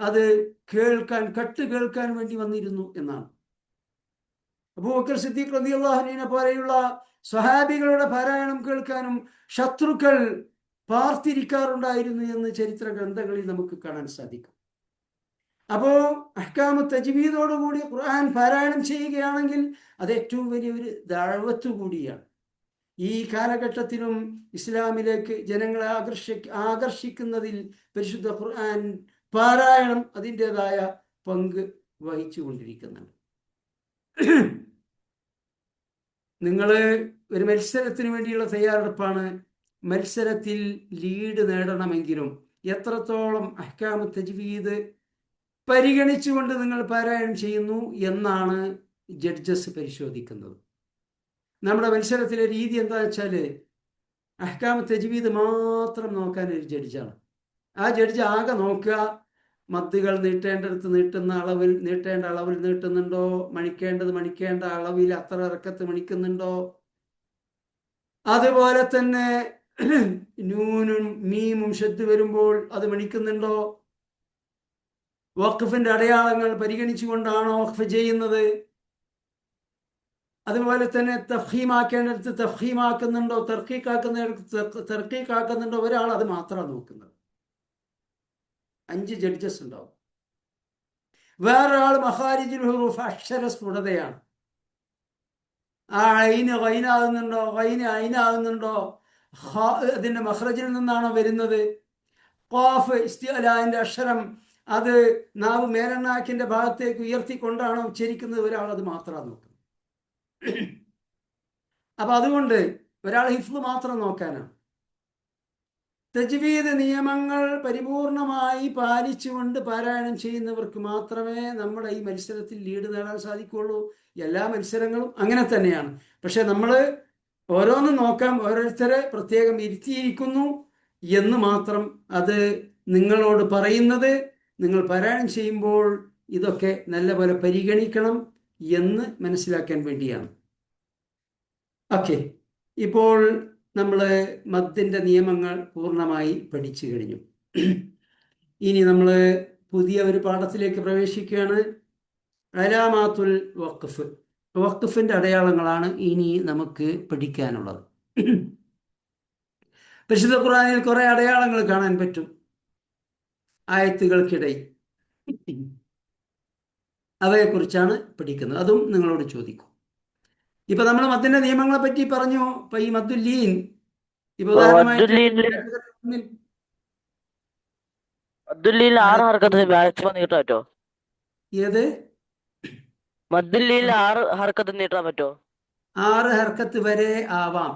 അത് കേൾക്കാൻ വേണ്ടി വന്നിരുന്നു എന്നാണ്. അബൂബക്കർ സിദ്ദീഖ് റളിയല്ലാഹു അൻഹുവിനെ പോലെയുള്ള സ്വഹാബികളുടെ പാരായണം കേൾക്കാനും ശത്രുക്കൾ പാർത്തിരിക്കാറുണ്ടായിരുന്നു എന്ന് ചരിത്ര ഗ്രന്ഥങ്ങളിൽ നമുക്ക് കാണാൻ സാധിക്കും. അപ്പോ അഹ്കാമു തജ്വീദോടുകൂടി ഖുർആൻ പാരായണം ചെയ്യുകയാണെങ്കിൽ അത് ഏറ്റവും വലിയൊരു ദഅവത്ത് കൂടിയാണ്. ഈ കാലഘട്ടത്തിലും ഇസ്ലാമിലേക്ക് ജനങ്ങളെ ആകർഷിക്കുന്നതിൽ പരിശുദ്ധ ഖുർആൻ പാരായണം അതിൻ്റെതായ പങ്ക് വഹിച്ചു കൊണ്ടിരിക്കുന്നുണ്ട്. നിങ്ങൾ ഒരു മത്സരത്തിന് വേണ്ടിയുള്ള തയ്യാറെടുപ്പാണ്. മത്സരത്തിൽ ലീഡ് നേടണമെങ്കിലും എത്രത്തോളം അഹ്കാമു തജ്വീദ് പരിഗണിച്ചുകൊണ്ട് നിങ്ങൾ പാരായണം ചെയ്യുന്നു എന്നാണ് ജഡ്ജസ് പരിശോധിക്കുന്നത്. നമ്മുടെ മത്സരത്തിലെ രീതി എന്താണെന്ന് വെച്ചാൽ അഹ്കാമു തജ്വീദ് മാത്രം നോക്കാൻ ഒരു ജഡ്ജാണ്. ആ ജഡ്ജ് ആകെ നോക്കുക, മദ്ദുകൾ നീട്ടേണ്ടടുത്ത് നീട്ടേണ്ട അളവിൽ നീട്ടുന്നുണ്ടോ, മണിക്കേണ്ട അളവിൽ അത്ര ഇറക്കത്ത് മണിക്കുന്നുണ്ടോ, അതുപോലെ തന്നെ നൂനും മീമും ഷദ്ദ് വരുമ്പോൾ അത് മണിക്കുന്നുണ്ടോ, വഖഫിന്റെ അടയാളങ്ങൾ പരിഗണിച്ചുകൊണ്ടാണോ വഖഫ് ചെയ്യുന്നത്, അതുപോലെ തന്നെ തഫ്ഹീമാക്കേണ്ടടുത്ത് തഫ്ഹീമാക്കുന്നുണ്ടോ, തർക്കീക്കാക്കുന്നിടത്ത് തർക്കീക്കാക്കുന്നുണ്ടോ, ഒരാൾ അത് മാത്രമാണ് നോക്കുന്നത്. 5 ജഡ്ജസ് ഉണ്ടാവും. വേറൊരാൾ മഖാരിജുൽ ഹുറൂഫ് അക്ഷര സ്ഫുടതയാണ്. ആ ഐന് ഖൈനാകുന്നുണ്ടോ, ഖൈന് ഐനാകുന്നുണ്ടോ, അതിന്റെ മഖ്റജിൽ നിന്നാണോ വരുന്നത്, ഖാഫ് ഇസ്തിഅലാന്റെ അക്ഷരം അത് നാവ് മേലെണ്ണാക്കിന്റെ ഭാഗത്തേക്ക് ഉയർത്തിക്കൊണ്ടാണോ ഉച്ചരിക്കുന്നത്, ഒരാൾ അത് മാത്രമാണ് നോക്കുന്നത്. അപ്പൊ അതുകൊണ്ട് ഒരാൾ ഹിഫ്ള് മാത്രം നോക്കാനാണ്. തജ്വീദ് നിയമങ്ങൾ പരിപൂർണമായി പാലിച്ചുകൊണ്ട് പാരായണം ചെയ്യുന്നവർക്ക് മാത്രമേ നമ്മുടെ ഈ മത്സരത്തിൽ ലീഡ് നേടാൻ സാധിക്കുകയുള്ളൂ. എല്ലാ മത്സരങ്ങളും അങ്ങനെ തന്നെയാണ്. പക്ഷെ നമ്മൾ ഓരോന്നും നോക്കാം, ഓരോരുത്തരെ പ്രത്യേകം ഇരുത്തിയിരിക്കുന്നു എന്ന് മാത്രം. അത് നിങ്ങളോട് പറയുന്നത് നിങ്ങൾ പാരായണം ചെയ്യുമ്പോൾ ഇതൊക്കെ നല്ലപോലെ പരിഗണിക്കണം എന്ന് മനസ്സിലാക്കാൻ വേണ്ടിയാണ്. ഓക്കെ, ഇപ്പോൾ നമ്മൾ മദ്ദിൻ്റെ നിയമങ്ങൾ പൂർണ്ണമായി പഠിച്ചു കഴിഞ്ഞു. ഇനി നമ്മൾ പുതിയ ഒരു പാഠത്തിലേക്ക് പ്രവേശിക്കുകയാണ്. അലാമാത്തുൽ വഖഫ്. വഖഫിൻ്റെ അടയാളങ്ങളാണ് ഇനി നമുക്ക് പഠിക്കാനുള്ളത്. പരിശുദ്ധ ഖുർആനിൽ കുറേ അടയാളങ്ങൾ കാണാൻ പറ്റും ആയത്തുകൾക്കിടയിൽ. അവയെക്കുറിച്ചാണ് പഠിക്കുന്നത്. അതും നിങ്ങളോട് ചോദിക്കും. ഇപ്പൊ നമ്മൾ മദ്ദിന്റെ നിയമങ്ങളെ പറ്റി പറഞ്ഞു. ഇപ്പൊ ഈ മദ്ദുല്ലീൻ ഇപ്പൊ മദ്ദുല്ലീൻ 6 ഹർക്കത്ത് മാക്സിമം നീട്ടാൻ പറ്റോ? ഏത് മദ്ദുല്ലീൻ 6 ഹർക്കത്ത് നീട്ടാൻ പറ്റോ? 6 ഹർക്കത്ത് വരെ ആവാം,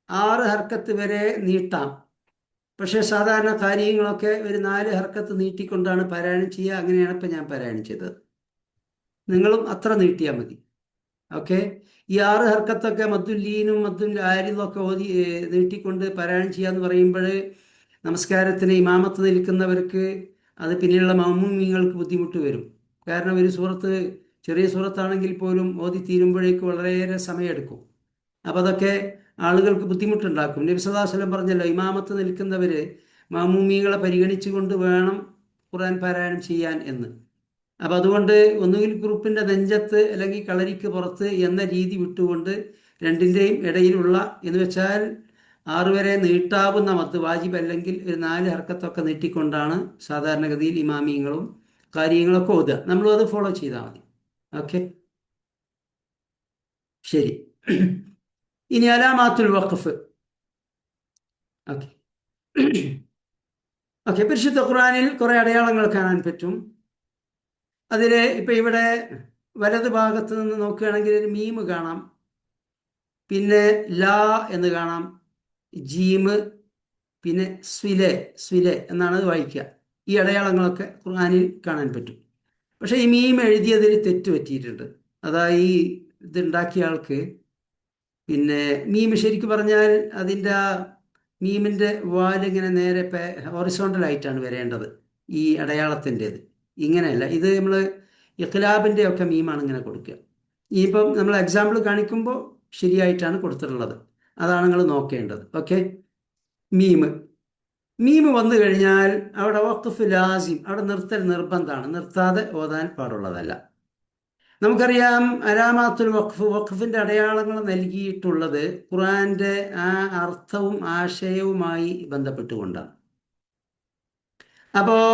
6 ഹർക്കത്ത് വരെ നീട്ടാം. പക്ഷെ സാധാരണ കാര്യങ്ങളൊക്കെ ഒരു 4 ഹർക്കത്ത് നീട്ടിക്കൊണ്ടാണ് പാരായണം ചെയ്യുക. അങ്ങനെയാണ് ഇപ്പൊ ഞാൻ പാരായണം ചെയ്തത്. നിങ്ങളും അത്ര നീട്ടിയാൽ മതി. ഓക്കെ, ഈ 6 ഹർക്കത്തൊക്കെ മദ്ദുല്ലീനും മദ്ദുൽ ആരിലും ഒക്കെ നീട്ടിക്കൊണ്ട് പാരായണം ചെയ്യാന്ന് പറയുമ്പോൾ നമസ്കാരത്തിന് ഇമാമത്ത് നിൽക്കുന്നവർക്ക് അത് പിന്നെയുള്ള മഅ്മൂമീങ്ങൾക്ക് ബുദ്ധിമുട്ട് വരും. കാരണം ഒരു സൂറത്ത്, ചെറിയ സൂറത്താണെങ്കിൽ പോലും ഓതി തീരുമ്പോഴേക്ക് വളരെയേറെ സമയമെടുക്കും. അപ്പോൾ അതൊക്കെ ആളുകൾക്ക് ബുദ്ധിമുട്ടുണ്ടാക്കും. നബി സല്ലല്ലാഹു അലൈഹി വസല്ലം പറഞ്ഞല്ലോ, ഇമാമത്ത് നിൽക്കുന്നവർ മഅ്മൂമീങ്ങളെ പരിഗണിച്ചുകൊണ്ട് വേണം ഖുർആൻ പാരായണം ചെയ്യാൻ എന്ന്. അപ്പം അതുകൊണ്ട് ഒന്നുകിൽ കുറുപ്പിൻ്റെ നെഞ്ചത്ത് അല്ലെങ്കിൽ കളരിക്ക് പുറത്ത് എന്ന രീതി വിട്ടുകൊണ്ട് രണ്ടിൻ്റെയും ഇടയിലുള്ള, എന്ന് വെച്ചാൽ 6 വരെ നീട്ടാവുന്ന മത്ത് വാജിബ് അല്ലെങ്കിൽ ഒരു 4 ഹർക്കത്തൊക്കെ നീട്ടിക്കൊണ്ടാണ് സാധാരണഗതിയിൽ ഇമാമിയങ്ങളും കാര്യങ്ങളൊക്കെ ഓതുക. നമ്മളും അത് ഫോളോ ചെയ്താൽ മതി. ഓക്കെ, ശരി. ഇനി അലാമാത്തുൽ വഖഫ്. ഓക്കെ ഓക്കെ, പരിശുദ്ധ ഖുർആനിൽ കുറേ അടയാളങ്ങൾ കാണാൻ പറ്റും. അതിൽ ഇപ്പം ഇവിടെ വലത് ഭാഗത്ത് നിന്ന് നോക്കുകയാണെങ്കിൽ ഒരു മീമ് കാണാം, പിന്നെ ലാ എന്ന് കാണാം, ജീമ്, പിന്നെ സ്വിലെ എന്നാണ് അത് വായിക്കുക. ഈ അടയാളങ്ങളൊക്കെ ഖുർആനിൽ കാണാൻ പറ്റും. പക്ഷേ ഈ മീം എഴുതിയതിൽ തെറ്റ് പറ്റിയിട്ടുണ്ട്. അതാ ഈ ഇതുണ്ടാക്കിയ ആൾക്ക് പിന്നെ മീം ശരിക്കും പറഞ്ഞാൽ അതിൻ്റെ ആ മീമിൻ്റെ വാലിങ്ങനെ നേരെ ഹൊറിസോണ്ടലായിട്ടാണ് വരേണ്ടത്, ഈ അടയാളത്തിൻ്റേത്. ഇങ്ങനെയല്ല, ഇത് നമ്മൾ ഇഖ്ലാബിൻ്റെ ഒക്കെ മീമാണ് ഇങ്ങനെ കൊടുക്കുക. ഇപ്പം നമ്മൾ എക്സാമ്പിൾ കാണിക്കുമ്പോൾ ശരിയായിട്ടാണ് കൊടുത്തിട്ടുള്ളത്. അതാണ് നിങ്ങൾ നോക്കേണ്ടത്. ഓക്കെ, മീമ് വന്നു കഴിഞ്ഞാൽ അവിടെ വഖഫ് ലാസിം, അവിടെ നിർത്തൽ നിർബന്ധമാണ്, നിർത്താതെ ഓതാൻ പാടുള്ളതല്ല. നമുക്കറിയാം അലാമാത്തുൽ വഖഫിന്റെ അടയാളങ്ങൾ നൽകിയിട്ടുള്ളത് ഖുർആന്റെ ആ അർത്ഥവും ആശയവുമായി ബന്ധപ്പെട്ടുകൊണ്ടാണ്. അപ്പോൾ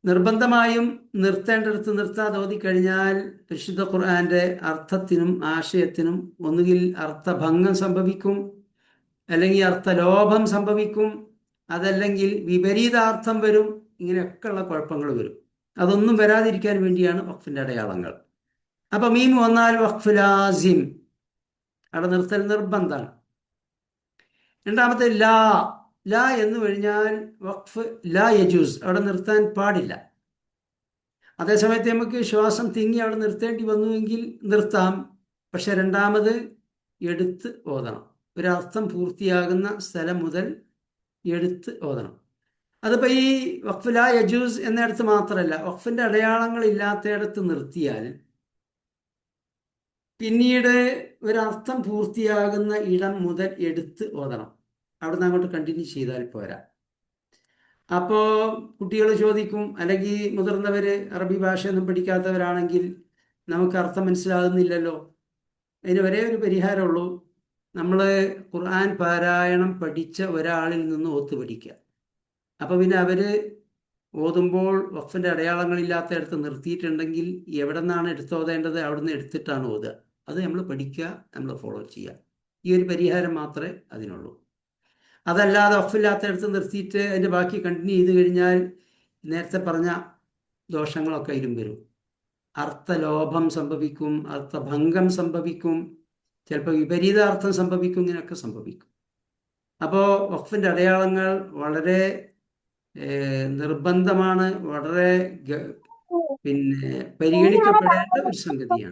നിർബന്ധമായും നിർത്തേണ്ടടുത്ത് നിർത്താതെ ഓതിക്കഴിഞ്ഞാൽ പരിശുദ്ധ ഖുർആന്റെ അർത്ഥത്തിനും ആശയത്തിനും ഒന്നുകിൽ അർത്ഥഭംഗം സംഭവിക്കും, അല്ലെങ്കിൽ അർത്ഥലോഭം സംഭവിക്കും, അതല്ലെങ്കിൽ വിപരീതാർത്ഥം വരും. ഇങ്ങനെയൊക്കെയുള്ള കുഴപ്പങ്ങൾ വരും. അതൊന്നും വരാതിരിക്കാൻ വേണ്ടിയാണ് വഖഫിന്റെ അടയാളങ്ങൾ. അപ്പൊ മീം വന്നാൽ വഖഫ് ലാസിം, അവിടെ നിർത്തൽ നിർബന്ധമാണ്. രണ്ടാമത്തെ ലാ എന്ന് കഴിഞ്ഞാൽ വഖഫ് ലാ യജൂസ്, അവിടെ നിർത്താൻ പാടില്ല. അതേസമയത്ത് നമുക്ക് ശ്വാസം തിങ്ങി അവിടെ നിർത്തേണ്ടി വന്നുവെങ്കിൽ നിർത്താം, പക്ഷെ രണ്ടാമത് എടുത്ത് ഓതണം. ഒരർത്ഥം പൂർത്തിയാകുന്ന സ്ഥലം മുതൽ എടുത്ത് ഓതണം. അതിപ്പോൾ ഈ വഖഫ് ലാ യജൂസ് എന്നിടത്ത് മാത്രമല്ല, വഖഫിന്റെ അടയാളങ്ങൾ ഇല്ലാത്തയിടത്ത് നിർത്തിയാൽ പിന്നീട് ഒരർത്ഥം പൂർത്തിയാകുന്ന ഇടം മുതൽ എടുത്ത് ഓതണം. അവിടെ നിന്ന് അങ്ങോട്ട് കണ്ടിന്യൂ ചെയ്താൽ പോരാ. അപ്പോൾ കുട്ടികൾ ചോദിക്കും, അല്ലെങ്കിൽ മുതിർന്നവർ അറബി ഭാഷയൊന്നും പഠിക്കാത്തവരാണെങ്കിൽ നമുക്ക് അർത്ഥം മനസ്സിലാകുന്നില്ലല്ലോ. അതിന് ഒരേ ഒരു പരിഹാരമുള്ളൂ, നമ്മൾ ഖുർആൻ പാരായണം പഠിച്ച ഒരാളിൽ നിന്ന് ഓത്ത് പഠിക്കുക. അപ്പോൾ പിന്നെ അവർ ഓതുമ്പോൾ വഖഫിൻ്റെ അടയാളങ്ങളില്ലാത്തയിടത്ത് നിർത്തിയിട്ടുണ്ടെങ്കിൽ എവിടെ നിന്നാണ് എടുത്തോതേണ്ടത് അവിടെ നിന്ന് എടുത്തിട്ടാണ് ഓതുക. അത് നമ്മൾ പഠിക്കുക, നമ്മൾ ഫോളോ ചെയ്യുക. ഈ ഒരു പരിഹാരം മാത്രമേ അതിനുള്ളൂ. അതല്ലാതെ വഖഫില്ലാത്തയിടത്ത് നിർത്തിയിട്ട് അതിൻ്റെ ബാക്കി കണ്ടിന്യൂ ചെയ്ത് കഴിഞ്ഞാൽ നേരത്തെ പറഞ്ഞ ദോഷങ്ങളൊക്കെ അതിലും വരും. അർത്ഥലോഭം സംഭവിക്കും, അർത്ഥഭംഗം സംഭവിക്കും, ചിലപ്പോൾ വിപരീതാർത്ഥം സംഭവിക്കും, ഇങ്ങനെയൊക്കെ സംഭവിക്കും. അപ്പോൾ വഖഫിൻ്റെ അടയാളങ്ങൾ വളരെ നിർബന്ധമാണ്, വളരെ പിന്നെ പരിഗണിക്കപ്പെടേണ്ട ഒരു സംഗതിയാണ്.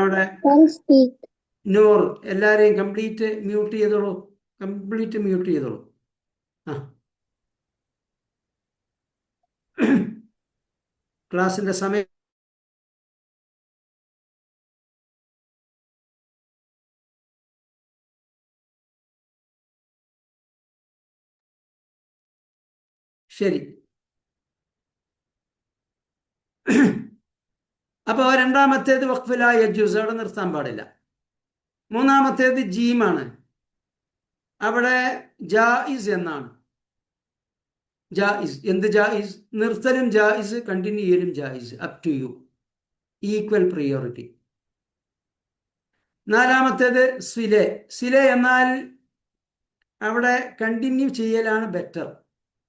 അവിടെ നൂർ, എല്ലാവരെയും കംപ്ലീറ്റ് മ്യൂട്ട് ചെയ്തോളൂ, കംപ്ലീറ്റ് മ്യൂട്ട് ചെയ്തോളൂ. ആ, ക്ലാസിന്റെ സമയം ശരി. അപ്പോൾ രണ്ടാമത്തേത് വഖഫ് ലാ യജൂസ്, അവിടെ നിർത്താൻ പാടില്ല. മൂന്നാമത്തേത് ജീമാണ്, അവിടെ ജായിസ് എന്നാണ്. ജായിസ്, എന്ത് ജായിസ്? നിർത്തലും ജായിസ്, കണ്ടിന്യൂ ചെയ്യലും ജായിസ്, up to you, equal priority. നാലാമത്തേത് സ്വിലെ എന്നാൽ അവിടെ കണ്ടിന്യൂ ചെയ്യലാണ് ബെറ്റർ.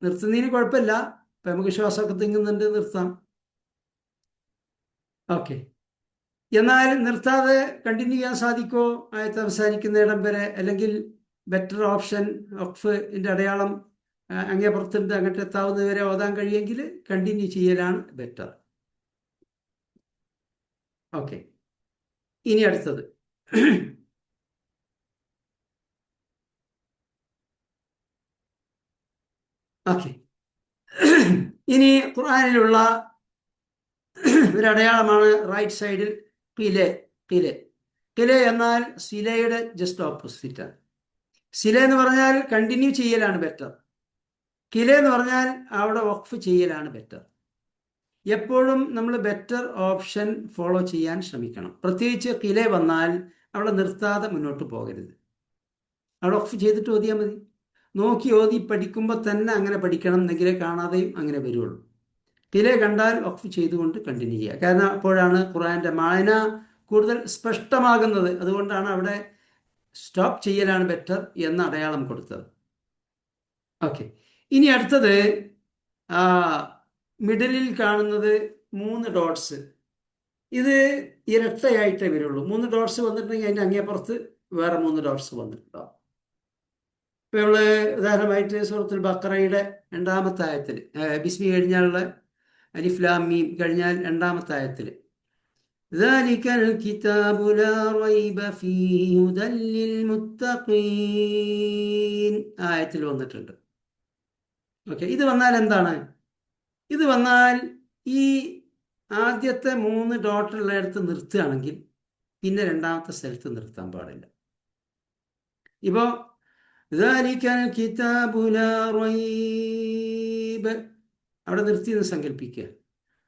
നിർത്തുന്നതിന് കുഴപ്പമില്ല, ഇപ്പം നമുക്ക് ശ്വാസമൊക്കെ തിങ്ങുന്നുണ്ട്, നിർത്താം. ഓക്കെ, എന്നാൽ നിർത്താതെ കണ്ടിന്യൂ ചെയ്യാൻ സാധിക്കുമോ ആയത്ത് അവസാനിക്കുന്നിടം വരെ? അല്ലെങ്കിൽ ബെറ്റർ ഓപ്ഷൻ വഖഫിൻ്റെ അടയാളം അങ്ങേ പുറത്തുണ്ട്, അങ്ങോട്ട് എത്താവുന്നവരെ ഓതാൻ കഴിയുമെങ്കിൽ കണ്ടിന്യൂ ചെയ്യലാണ് ബെറ്റർ. ഓക്കെ, ഇനി അടുത്തത് ഓക്കെ, ഇനി ഖുർആനിലുള്ള ഒരു അടയാളമാണ് റൈറ്റ് സൈഡിൽ കിലെ എന്നാൽ സിലയുടെ ജസ്റ്റ് ഓപ്പോസിറ്റാണ്. സില എന്ന് പറഞ്ഞാൽ കണ്ടിന്യൂ ചെയ്യലാണ് ബെറ്റർ, കിലെ എന്ന് പറഞ്ഞാൽ അവിടെ വഖഫ് ചെയ്യലാണ് ബെറ്റർ. എപ്പോഴും നമ്മൾ ബെറ്റർ ഓപ്ഷൻ ഫോളോ ചെയ്യാൻ ശ്രമിക്കണം. പ്രത്യേകിച്ച് കിലെ വന്നാൽ അവിടെ നിർത്താതെ മുന്നോട്ട് പോകരുത്, അവിടെ വഖഫ് ചെയ്തിട്ട് ഓതിയാൽ മതി. നോക്കി ഓതി പഠിക്കുമ്പോൾ തന്നെ അങ്ങനെ പഠിക്കണം, എന്നെങ്കിലേ കാണാതെയും അങ്ങനെ വരുള്ളൂ. കിലെ കണ്ടാൽ വഖഫ് ചെയ്തുകൊണ്ട് കണ്ടിന്യൂ ചെയ്യുക, കാരണം അപ്പോഴാണ് ഖുർആന്റെ മായന കൂടുതൽ സ്പഷ്ടമാകുന്നത്. അതുകൊണ്ടാണ് അവിടെ സ്റ്റോപ്പ് ചെയ്യലാണ് ബെറ്റർ എന്ന അടയാളം കൊടുത്തത്. ഓക്കെ, ഇനി അടുത്തത് മിഡിലിൽ കാണുന്നത് 3 ഡോട്ട്സ്. ഇത് ഇരട്ടയായിട്ടേ വരുള്ളൂ. 3 ഡോട്ട്സ് വന്നിട്ടുണ്ടെങ്കിൽ അതിൻ്റെ അങ്ങേപ്പുറത്ത് വേറെ 3 ഡോട്ട്സ് വന്നിട്ടുണ്ടാവും. ഇപ്പോൾ നമ്മൾ ഉദാഹരണമായിട്ട് സൂറത്തുൽ ബഖറയുടെ 2-ാമത്തെ ആയത്തിൽ ബിസ്മി കഴിഞ്ഞാലുള്ള അലിഫ് ലാം മീം കഴിഞ്ഞാൽ 2-ാമത്തെ ആയത്തിൽ ذلك الكتاب لا ريب فيه هدى للمتقين ആയത്തിൽ വന്നിട്ടുണ്ട്. ഓക്കെ, ഇത് വന്നാൽ എന്താണ്? ഇത് വന്നാൽ ഈ ആദ്യത്തെ 3 ഡോട്ടുള്ളിടത്ത് നിർത്തുകയാണെങ്കിൽ പിന്നെ 2-ാമത്തെ സ്ഥലത്ത് നിർത്താൻ പാടില്ല. ഇപ്പോൾ ذلك الكتاب لا ريب അവിടെ നിർത്തിയെന്ന് സങ്കല്പിക്കുക.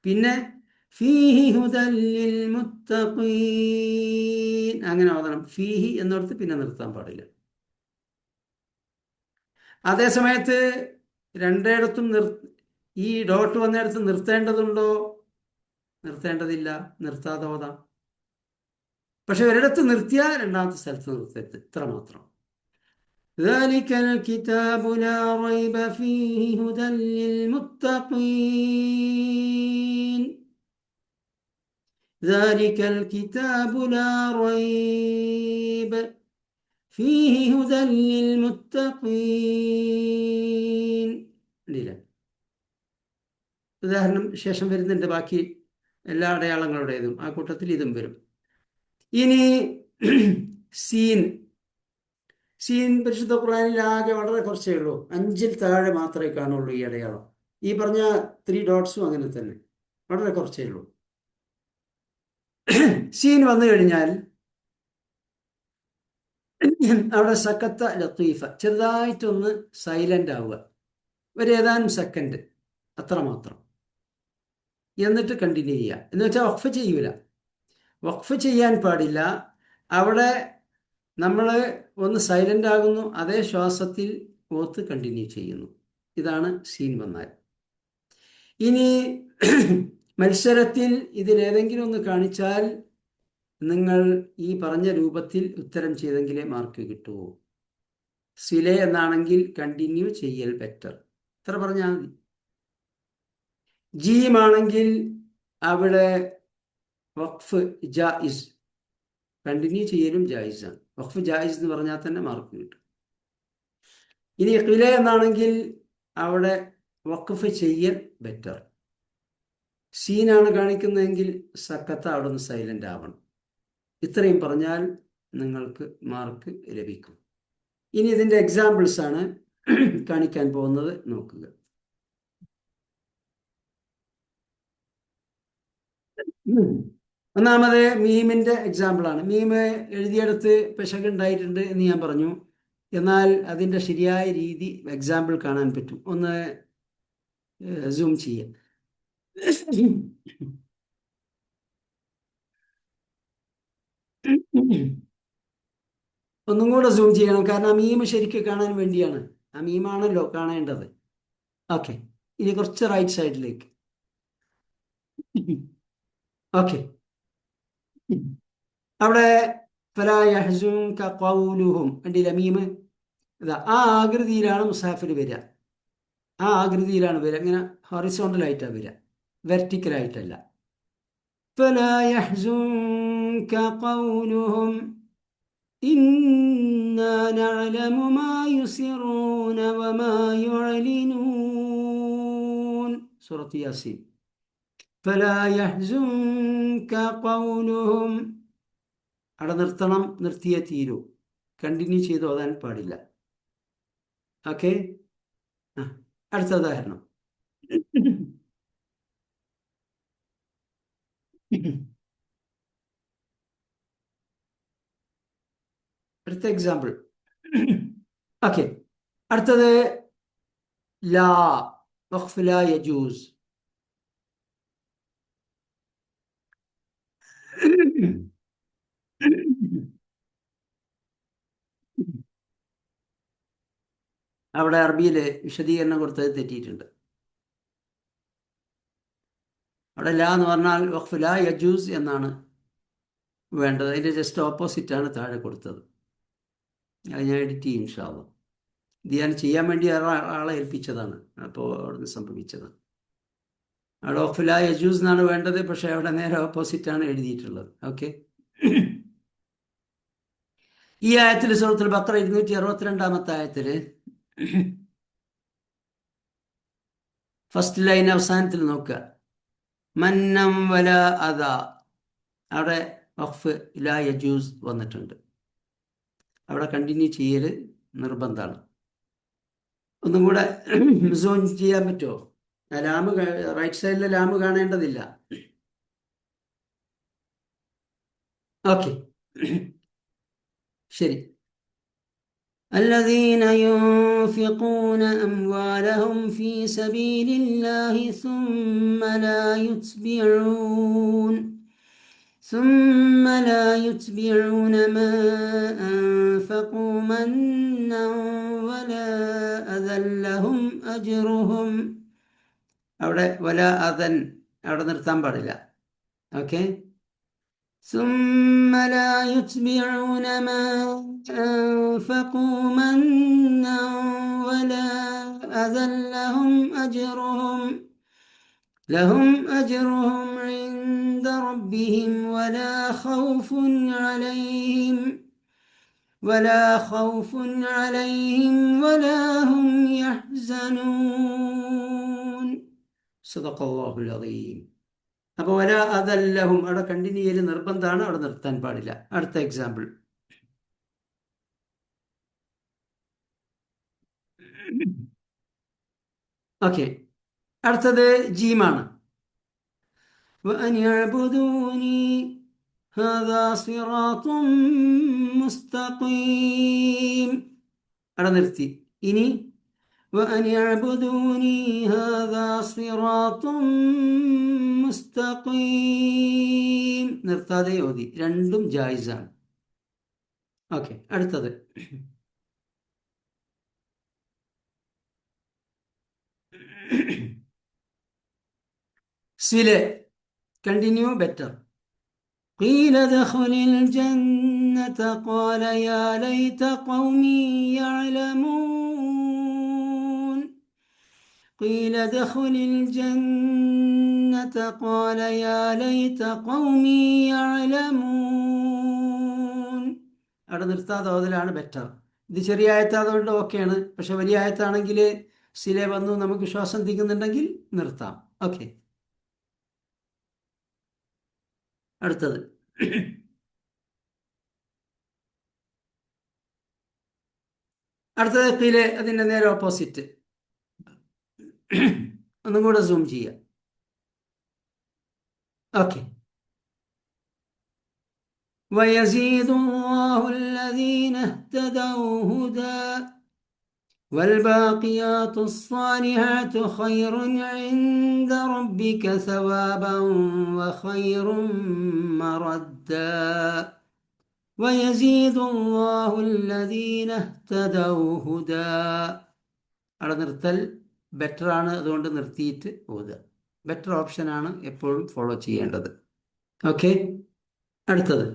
പിന്നെ ഫീഹി ഹുദൽ ലിൽമുത്തഖീൻ അങ്ങനെ ഓതണം. ഫീഹി എന്നിടത്ത് പിന്നെ നിർത്താൻ പാടില്ല. അതേ സമയത്ത് രണ്ടിടത്തും ഈ ഡോട്ട് വന്നിടത്ത് നിർത്തേണ്ടതുണ്ടോ? നിർത്തേണ്ടതില്ല, നിർത്താതെ ഓതാം. പക്ഷെ ഒരിടത്ത് നിർത്തിയാൽ 2-ാമത്തെ സ്ഥലത്ത് നിർത്തരുത്, ഇത്ര മാത്രം. ذلك الكتاب لا ريب فيه هدى للمتقين ذلك الكتاب لا ريب فيه هدى للمتقين. ഉദാഹരണം ശേഷം വരുന്നുണ്ട്, ബാക്കി എല്ലാ അടയാളങ്ങളുടേതും ആ കൂട്ടത്തിൽ ഇതും വരും. ഇനി സീൻ പരിശുദ്ധ ഖുർആനിൽ ആകെ വളരെ കുറച്ചേ ഉള്ളൂ, 5-ൽ താഴെ മാത്രമേ കാണുള്ളൂ ഈ അടയാളം. ഈ പറഞ്ഞ 3 ഡോട്ട്സും അങ്ങനെ തന്നെ, വളരെ കുറച്ചേ ഉള്ളൂ. സീൻ വന്നു കഴിഞ്ഞാൽ അവിടെ സക്കത്ത ലത്തീഫ, ചെറുതായിട്ടൊന്ന് സൈലന്റ് ആവുക, ഒരു ഏതാനും സെക്കൻഡ് അത്രമാത്രം. എന്നിട്ട് കണ്ടിന്യൂ ചെയ്യുക. എന്ന് വെച്ചാൽ വഖഫ് ചെയ്യൂല, വഖഫ് ചെയ്യാൻ പാടില്ല. അവിടെ നമ്മൾ ഒന്ന് സൈലന്റ് ആകുന്നു, അതേ ശ്വാസത്തിൽ ഓത്ത് കണ്ടിന്യൂ ചെയ്യുന്നു. ഇതാണ് സീൻ വന്നാൽ. ഇനി മത്സരത്തിൽ ഇതിലേതെങ്കിലും ഒന്ന് കാണിച്ചാൽ നിങ്ങൾ ഈ പറഞ്ഞ രൂപത്തിൽ ഉത്തരം ചെയ്തെങ്കിലേ മാർക്ക് കിട്ടുമോ. സിലെ എന്നാണെങ്കിൽ കണ്ടിന്യൂ ചെയ്യൽ ബെറ്റർ, ഇത്ര പറഞ്ഞാൽ മതി. ജീമാണെങ്കിൽ അവിടെ വഖഫ് ജായിസ്, കണ്ടിന്യൂ ചെയ്യലും ജായിസാണ്. വഖഫ് ജായിസ് എന്ന് പറഞ്ഞാൽ തന്നെ മാർക്ക് കിട്ടും. ഇനി ഖില എന്നാണെങ്കിൽ അവിടെ വഖഫ് ചെയ്യൽ ബെറ്റർ. സീനാണ് കാണിക്കുന്നതെങ്കിൽ സക്കത്ത അവിടെ നിന്ന് സൈലന്റ് ആവണം. ഇത്രയും പറഞ്ഞാൽ നിങ്ങൾക്ക് മാർക്ക് ലഭിക്കും. ഇനി ഇതിൻ്റെ എക്സാമ്പിൾസ് ആണ് കാണിക്കാൻ പോകുന്നത്, നോക്കുക. ഒന്നാമത് മീമിൻ്റെ എക്സാമ്പിളാണ്. മീം എഴുതിയെടുത്ത് പിശകുണ്ടായിട്ടുണ്ട് എന്ന് ഞാൻ പറഞ്ഞു. എന്നാൽ അതിൻ്റെ ശരിയായ രീതി എക്സാമ്പിൾ കാണാൻ പറ്റും. ഒന്ന് സൂം ചെയ്യാം. ഒന്നും കൂടെ സൂം ചെയ്യണം, കാരണം ആ മീം ശരിക്കും കാണാൻ വേണ്ടിയാണ്. ആ മീമാണല്ലോ കാണേണ്ടത്. ഓക്കെ, ഇനി കുറച്ച് റൈറ്റ് സൈഡിലേക്ക്. ഓക്കെ, അവിടെ ഫലാ യഹ്സുൻക ഖൗലുഹും കണ്ടില്ല മീമ്? ഇതാ ആ ആകൃതിയിലാണ് മുസാഫിൽ വരിക, ആ ആകൃതിയിലാണ് വരിക. ഇങ്ങനെ ഹൊറിസോണ്ടലായിട്ടാണ് വരിക, വെർട്ടിക്കലായിട്ടല്ല. ഫലാ യഹ്സുൻക ഖൗലുഹും ഇന്നാ നഅലമു മാ യുസിറൂന വമാ യുഅ്ലിനൂൻ, സൂറത്ത് യാസീൻ. ഫലാ യഹ്സുൻക ഖൗലുഹും അവിടെ നിർത്തണം, നിർത്തിയേ തീരൂ, കണ്ടിന്യൂ ചെയ്ത് ഓതാൻ പാടില്ല. ഓക്കെ, അടുത്ത ഉദാഹരണം. അടുത്ത എക്സാമ്പിൾ. ഓക്കെ, അടുത്തത് ലാ, വഖഫ് ലാ യജൂസ്. അവിടെ അറബിയിൽ വിശദീകരണം കൊടുത്തത് തെറ്റിയിട്ടുണ്ട്. അവിടെ ലാ എന്ന് പറഞ്ഞാൽ വഖഫ് ലാ യജൂസ് എന്നാണ് വേണ്ടത്. അതിൻ്റെ ജസ്റ്റ് ഓപ്പോസിറ്റാണ് താഴെ കൊടുത്തത്. അത് ഞാൻ എഡിറ്റ് ചെയ്യും ഇൻഷാ അല്ലാഹ്. ഇത് ഞാൻ ചെയ്യാൻ വേണ്ടി ആളെ ഏൽപ്പിച്ചതാണ്, അപ്പോൾ അവിടുന്ന് സംഭവിച്ചതാണ്. അവിടെ വഖഫ് ലാ യജൂസ് എന്നാണ് വേണ്ടത്, പക്ഷെ അവിടെ നേരെ ഓപ്പോസിറ്റാണ് എഴുതിയിട്ടുള്ളത്. ഓക്കെ. ഈ ആയത്തിൽ സൂറത്തുൽ ബഖറ 262 ആയത്തിൽ ഫസ്റ്റ് ലൈൻ അവസാനത്തിൽ നോക്കുക, മന്നം വല അദ, അവിടെ വഖഫ് ലാ യജൂസ് വന്നിട്ടുണ്ട്. അവിടെ കണ്ടിന്യൂ ചെയ്യൽ നിർബന്ധമാണ്. ഒന്നും കൂടെ സോൺ ചെയ്യാൻ പറ്റുമോ? ലാമ് റൈറ്റ് സൈഡിലെ ലാമ് കാണേണ്ടതില്ല. ഓക്കെ, ശരി. الذين ينفقون أموالهم في سبيل الله ثم لا يتبعون ما أنفقوا منا ولا أذى لهم أجرهم. അവിടെ വല അദൻ അവിടെ നിർത്താൻ പാടില്ല. ഓക്കെ. ثم لا يتبعون ما أنفقوا منا ولا أذى لهم أجرهم عند ربهم ولا خوف عليهم ولا هم يحزنون. صدق الله العظيم. അപ്പോൾ വല അതല്ലഹും അവിടെ കണ്ടിന്യൂ ചെയ്യൽ നിർബന്ധമാണ്, അവിടെ നിർത്താൻ പാടില്ല. അടുത്ത എക്സാമ്പിൾ. ഓക്കെ, അടുത്തത് ജീമാണ്. وأن يعبدوني هذا صراط مستقيم. അവിടെ നിർത്തി. ഇനി وأن يعبدوني هذا صراط മുസ്തഖീം നിർത്താതെ ഓതി. രണ്ടും ജായിസാണ്. ഓക്കെ, അടുത്തത് സിലെ കണ്ടിന്യൂ ബെറ്റർ. قيل ادخل الجنة قال يا ليت قومي يعلمون. قيل ادخل الجنة قال يا ليت قومي يعلمون. അവിടെ നിർത്താതെ ഓതലാണ് ബെറ്റർ. ഇത് ചെറിയ ആയത്താതുകൊണ്ട് ഓക്കെയാണ്, പക്ഷെ വലിയ ആയത്താണെങ്കിൽ സിലെ വന്നു നമുക്ക് ശ്വാസം തിക്കുന്നുണ്ടെങ്കിൽ നിർത്താം. ഓക്കെ, അടുത്തത് ഖീലെ അതിൻ്റെ നേരെ ഓപ്പോസിറ്റ്. ഒന്നും കൂടെ സൂം ചെയ്യാം. ഓക്കെ. ويزيد الله الذين اهتدوا هدى والباقيات الصالحات خير عند ربك ثوابا وخير مردا. ويزيد الله الذين اهتدوا هدى. അവിടെ നിർത്തൽ ബെറ്റർ ആണ്, അതുകൊണ്ട് നിർത്തിയിട്ട് ഓതുക. ബെറ്റർ ഓപ്ഷനാണ് എപ്പോഴും ഫോളോ ചെയ്യേണ്ടത്. ഓക്കെ, അടുത്തത്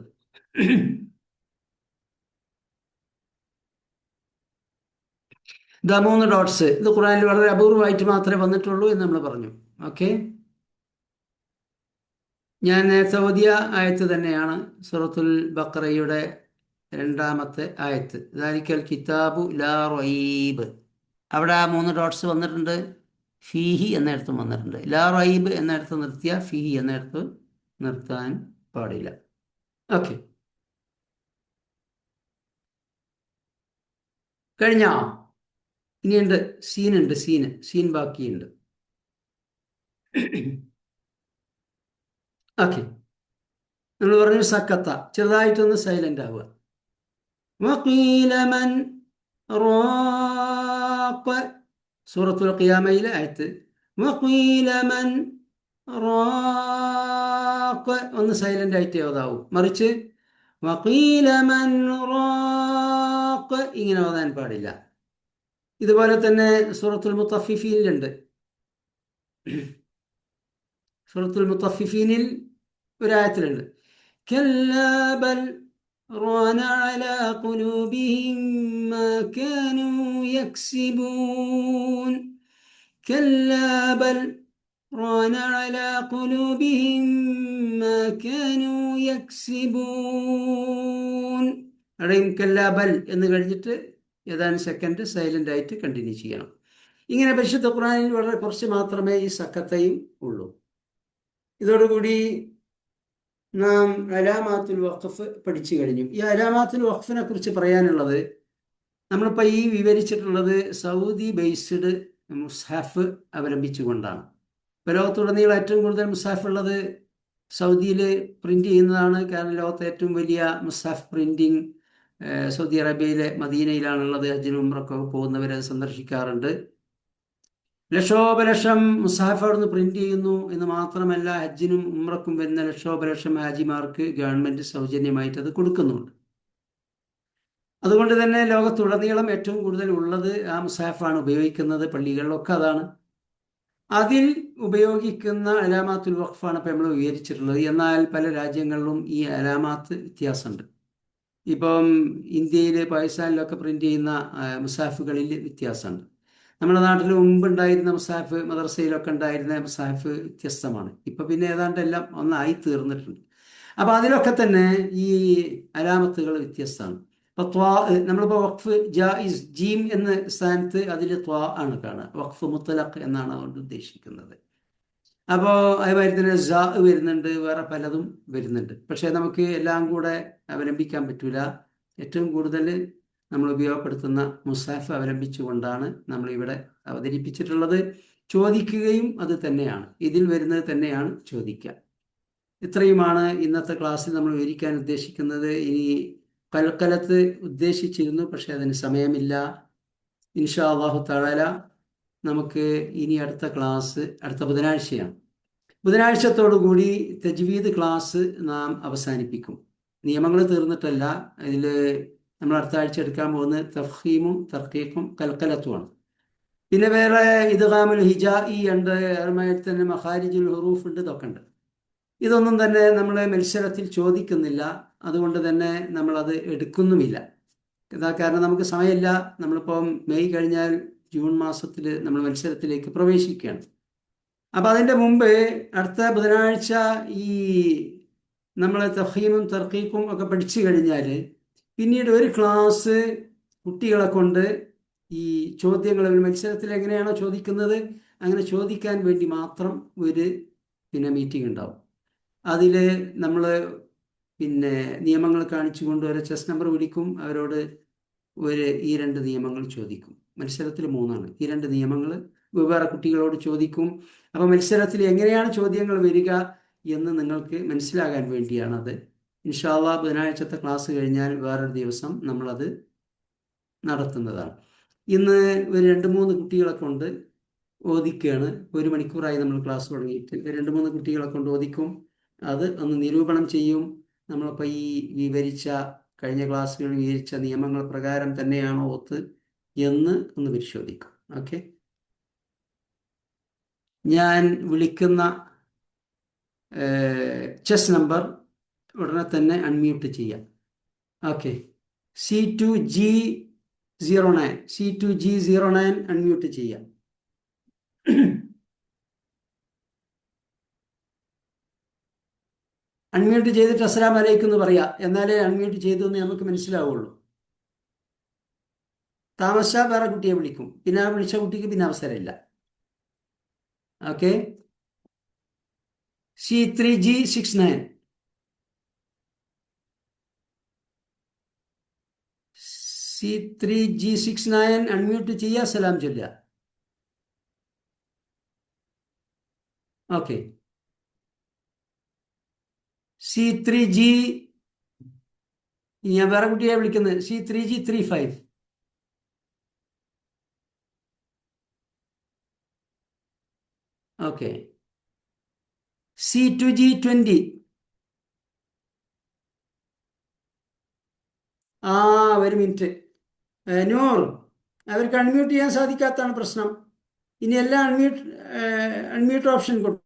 ദ 3 ഡോട്ട്സ്. ഇത് ഖുർആനിൽ വളരെ അപൂർവമായിട്ട് മാത്രമേ വന്നിട്ടുള്ളൂ എന്ന് നമ്മൾ പറഞ്ഞു. ഓക്കെ, ഞാൻ നേരത്തെ ഓതിയ ആയത്ത് തന്നെയാണ്, സൂറത്തുൽ ബഖറയുടെ 2-ാമത്തെ ആയത്ത്. ദാലിക്കൽ കിതാബു ലാ റൈബ്. അവിടെ ആ 3 ഡോട്ട്സ് വന്നിട്ടുണ്ട്. ഫീഹി എന്നിടത്തും വന്നിട്ടുണ്ട്. ലാ റൈബ് എന്നിടത്ത് നിർത്തിയ ഫീഹി എന്നിടത്ത് നിർത്താൻ പാടില്ല. ഓക്കെ, കഴിഞ്ഞോ? ഇനിയുണ്ട് സീനുണ്ട്. സീൻ ബാക്കിയുണ്ട്. ഓക്കെ, നമ്മൾ പറഞ്ഞു സക്കത്ത, ചെറുതായിട്ടൊന്ന് സൈലന്റ് ആവുക. വഖീല മൻ റാഖ്, സൂറത്തുൽ ഖിയാമയിലെ ആയത്ത്. വഖീല മൻ റാഖ് ഒന്ന് സൈലന്റ് ആയിട്ട് ഓതാവൂ. മറിച്ച് വഖീല മൻ റാഖ് ഇങ്ങനെ ഓതാൻ പാടില്ല. ഇതുപോലെ തന്നെ സൂറത്തുൽ മുത്തഫിഫീനിലുണ്ട്. സൂറത്തുൽ മുത്തഫിഫീനിൽ ഒരായത്തിലുണ്ട്, കല്ലാ ബൽ റാന അലാ ഖുലൂബിഹിം മാ കാനൂ യക്സിബൂൻ. കല്ലാ ബൽ ران على قلوبهم ما كانوا يكسبون. അവിടെയും കല്ലാബൽ എന്ന് കഴിഞ്ഞിട്ട് ഏതാനും സെക്കൻഡ് സൈലന്റ് ആയിട്ട് കണ്ടിന്യൂ ചെയ്യണം. ഇങ്ങനെ പരിശുദ്ധ ഖുർആനിൽ വളരെ കുറച്ച് മാത്രമേ ഈ സക്കത്തയും ഉള്ളൂ. ഇതോടുകൂടി നാം അലാമാത്തുൽ വഖഫ് പഠിച്ചു കഴിഞ്ഞു. ഈ അലാമാത്തുൽ വഖഫിനെ കുറിച്ച് പറയാനുള്ളത്, നമ്മളിപ്പോൾ ഈ വിവരിച്ചിട്ടുള്ളത് സൗദി ബേസ്ഡ് മുസ്ഹഫ് അവലംബിച്ചുകൊണ്ടാണ്. ഇപ്പോൾ ലോകത്തുടനീളം ഏറ്റവും കൂടുതൽ മുസ്ഹഫ് ഉള്ളത് സൗദിയിൽ പ്രിന്റ് ചെയ്യുന്നതാണ്. കാരണം ലോകത്തെ ഏറ്റവും വലിയ മുസ്ഹഫ് പ്രിന്റിങ് സൗദി അറേബ്യയിലെ മദീനയിലാണുള്ളത്. ഹജ്ജിനും ഉംറയ്ക്കൊക്കെ പോകുന്നവരെ സന്ദർശിക്കാറുണ്ട്. ലക്ഷോപലക്ഷം മുസ്ഹഫ് അവിടുന്ന് പ്രിന്റ് ചെയ്യുന്നു എന്ന് മാത്രമല്ല, ഹജ്ജിനും ഉംറക്കും വരുന്ന ലക്ഷോപലക്ഷം ഹാജിമാർക്ക് ഗവൺമെന്റ് സൗജന്യമായിട്ട് അത് കൊടുക്കുന്നുണ്ട്. അതുകൊണ്ട് തന്നെ ലോകത്തുടനീളം ഏറ്റവും കൂടുതൽ ഉള്ളത് ആ മുസ്ഹഫാണ് ഉപയോഗിക്കുന്നത്. പള്ളികളിലൊക്കെ അതാണ്. അതിൽ ഉപയോഗിക്കുന്ന അലാമാത്തുൽ വഖഫാണ് ഇപ്പം നമ്മൾ വിവരിച്ചിട്ടുള്ളത്. എന്നാൽ പല രാജ്യങ്ങളിലും ഈ അലാമാത്ത് വ്യത്യാസമുണ്ട്. ഇപ്പം ഇന്ത്യയിൽ പാകിസ്ഥാനിലൊക്കെ പ്രിന്റ് ചെയ്യുന്ന മുസ്ഹഫുകളിൽ വ്യത്യാസമുണ്ട്. നമ്മുടെ നാട്ടിൽ മുമ്പുണ്ടായിരുന്ന മുസ്ഹഫ്, മദ്രസയിലൊക്കെ ഉണ്ടായിരുന്ന മുസ്ഹഫ് വ്യത്യസ്തമാണ്. ഇപ്പം പിന്നെ ഏതാണ്ട് എല്ലാം ഒന്നായി തീർന്നിട്ടുണ്ട്. അപ്പം അതിലൊക്കെ തന്നെ ഈ അലാമത്തുകൾ വ്യത്യസ്തമാണ്. ഇപ്പോൾ ത്വാ, നമ്മളിപ്പോൾ വഖഫ് ജായിസ് ജീം എന്ന സ്ഥാനത്ത് അതിൽ ത്വാ ആണ് കാണുക. വഖഫ് മുത്തലഖ് എന്നാണ് അതുകൊണ്ട് ഉദ്ദേശിക്കുന്നത്. അപ്പോൾ അതുമാതിരി തന്നെ ജാ വരുന്നുണ്ട്, വേറെ പലതും വരുന്നുണ്ട്. പക്ഷേ നമുക്ക് എല്ലാം കൂടെ അവലംബിക്കാൻ പറ്റൂല. ഏറ്റവും കൂടുതൽ നമ്മൾ ഉപയോഗപ്പെടുത്തുന്ന മുസ്ഹഫ് അവലംബിച്ചുകൊണ്ടാണ് നമ്മളിവിടെ അവതരിപ്പിച്ചിട്ടുള്ളത്. ചോദിക്കുകയും അത് തന്നെയാണ്, ഇതിൽ വരുന്നത് തന്നെയാണ് ചോദിക്കുക. ഇത്രയുമാണ് ഇന്നത്തെ ക്ലാസ്സിൽ നമ്മൾ വിവരിക്കാൻ ഉദ്ദേശിക്കുന്നത്. ഇനി കൽക്കലത്ത് ഉദ്ദേശിച്ചിരുന്നു, പക്ഷെ അതിന് സമയമില്ല. ഇൻഷാ അല്ലാഹു തആല നമുക്ക് ഇനി അടുത്ത ക്ലാസ് അടുത്ത ബുധനാഴ്ചയാണ്. ബുധനാഴ്ചത്തോടുകൂടി തജ്വീദ് ക്ലാസ് നാം അവസാനിപ്പിക്കും. നിയമങ്ങൾ തീർന്നിട്ടല്ല. ഇതിൽ നമ്മൾ അടുത്ത ആഴ്ച എടുക്കാൻ പോകുന്നത് തഫ്ഹീമും തർക്കീഖും കൽക്കലത്തുമാണ്. പിന്നെ വേറെ ഇദ്ഗാമുൽ ഹിജാഇ ഉണ്ട്, അതുമായി തന്നെ മഖാരിജുൽ ഹുറൂഫ് ഉണ്ട്, ഇതൊക്കെ ഉണ്ട്. ഇതൊന്നും തന്നെ നമ്മൾ മത്സരത്തിൽ ചോദിക്കുന്നില്ല. അതുകൊണ്ട് തന്നെ നമ്മളത് എടുക്കുന്നുമില്ല. കാരണം നമുക്ക് സമയമില്ല. നമ്മളിപ്പം മെയ് കഴിഞ്ഞാൽ ജൂൺ മാസത്തിൽ നമ്മൾ മത്സരത്തിലേക്ക് പ്രവേശിക്കുകയാണ്. അപ്പം അതിൻ്റെ മുമ്പ് അടുത്ത ബുധനാഴ്ച ഈ നമ്മൾ തഫ്ഹീമും തർക്കീഖും ഒക്കെ പഠിച്ചു കഴിഞ്ഞാൽ പിന്നീട് ഒരു ക്ലാസ് കുട്ടികളെ കൊണ്ട് ഈ ചോദ്യങ്ങൾ മത്സരത്തിൽ എങ്ങനെയാണോ ചോദിക്കുന്നത് അങ്ങനെ ചോദിക്കാൻ വേണ്ടി മാത്രം ഒരു മീറ്റിംഗ് ഉണ്ടാവും. അതിൽ നമ്മൾ നിയമങ്ങൾ കാണിച്ചുകൊണ്ട് ഒരു ചെസ് നമ്പർ വിളിക്കും. അവരോട് ഈ 2 നിയമങ്ങൾ ചോദിക്കും. മത്സരത്തിൽ 3ആണ്. ഈ 2 നിയമങ്ങൾ വേറെ കുട്ടികളോട് ചോദിക്കും. അപ്പോൾ മത്സരത്തിൽ എങ്ങനെയാണ് ചോദ്യങ്ങൾ വരിക എന്ന് നിങ്ങൾക്ക് മനസ്സിലാകാൻ വേണ്ടിയാണത്. ഇൻഷാ അല്ലാഹ് ബുധനാഴ്ചത്തെ ക്ലാസ് കഴിഞ്ഞാൽ വേറൊരു ദിവസം നമ്മളത് നടത്തുന്നതാണ്. ഇന്ന് ഒരു 2-3 കുട്ടികളെ കൊണ്ട് ഓദിക്കുകയാണ്. 1 മണിക്കൂറായി നമ്മൾ ക്ലാസ് തുടങ്ങിയിട്ട്. 2-3 കുട്ടികളെ കൊണ്ട് ഓദിക്കും. അത് ഒന്ന് നിരൂപണം ചെയ്യും. നമ്മളിപ്പോൾ ഈ കഴിഞ്ഞ ക്ലാസ്സുകളിൽ വിവരിച്ച നിയമങ്ങൾ പ്രകാരം തന്നെയാണോ ഓത്ത് എന്ന് ഒന്ന് പരിശോധിക്കും. ഓക്കെ, ഞാൻ വിളിക്കുന്ന ചെസ് നമ്പർ ഉടനെ തന്നെ അൺമ്യൂട്ട് ചെയ്യാം. ഓക്കെ, C2G09 അൺമ്യൂട്ട് ചെയ്യാം. അൺമ്യൂട്ട് ചെയ്തിട്ട് അസ്സലാമു അലൈക്കും എന്ന് പറയാം. എന്നാലേ അൺമ്യൂട്ട് ചെയ്തെന്ന് നമുക്ക് മനസ്സിലാവുള്ളൂ. താമസിച്ചാൽ വേറെ കുട്ടിയെ വിളിക്കും. പിന്നെ ആ വിളിച്ച കുട്ടിക്ക് പിന്നെ അവസരമില്ല. ഓക്കെ, C3G69 C3G69 അൺമ്യൂട്ട് ചെയ്യുക, സലാം ചൊല്ലുക. ഓക്കെ, C3G, ഞാൻ വേറെ കുട്ടിയെ വിളിക്കുന്നത് C3G35. Okay, C2G20. ഒരു മിനിറ്റ്. നൂർ, അവർക്ക് അൺമ്യൂട്ട് ചെയ്യാൻ സാധിക്കാത്തതാണ് പ്രശ്നം. ഇനി എല്ലാം അൺമ്യൂട്ട് ഓപ്ഷൻ കൊടുക്കും.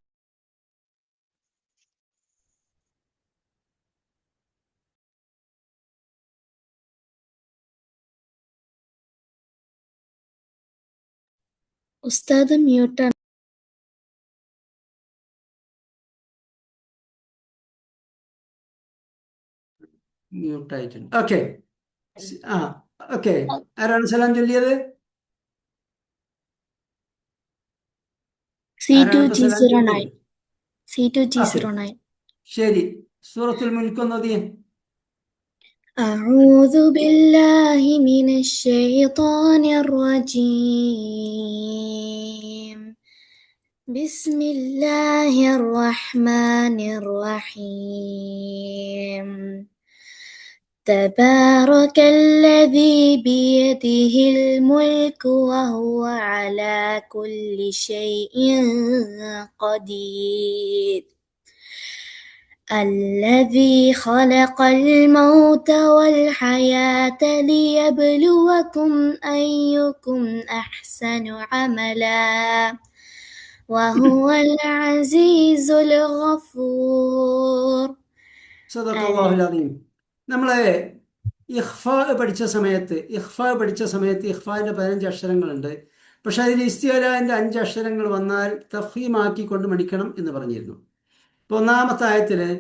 ഉസ്താദ് മ്യൂട്ടാണ്. മ്യൂട്ടായിട്ടുണ്ട്. ഓക്കെ. ആ ഓക്കെ. ആരാണ് സലാം ചൊല്ലിയത്? ആരാണ് ഇപ്പൊ സലാം ചൊല്ലിയത്? C2G09. ശരി. സൂറത്തുൽ മുൽക്ക് ഒന്ന് ഓതിയേ. أعوذ بالله من الشيطان الرجيم. بسم الله الرحمن الرحيم. تبارك الذي بيده الملك وهو على كل شيء قدير. الذي خلق الموت والحياة ليبلوكم أيكم أحسن عملا وهو العزيز الغفور. സദഖല്ലാഹുൽ അദീം. നമ്മളെ ഇഖ്ഫാ പഠിച്ച സമയത്ത് ഇഖ്ഫാന്റെ 15 അക്ഷരങ്ങളുണ്ട്. പക്ഷെ അതിൽ ഇസ്തിഅലാന്റെ 5 അക്ഷരങ്ങൾ വന്നാൽ തഫ്ഹീമാക്കിക്കൊണ്ട് മണിക്കണം എന്ന് പറഞ്ഞിരുന്നു. ഇപ്പൊ ഒന്നാമത്തെ ആയത്തില്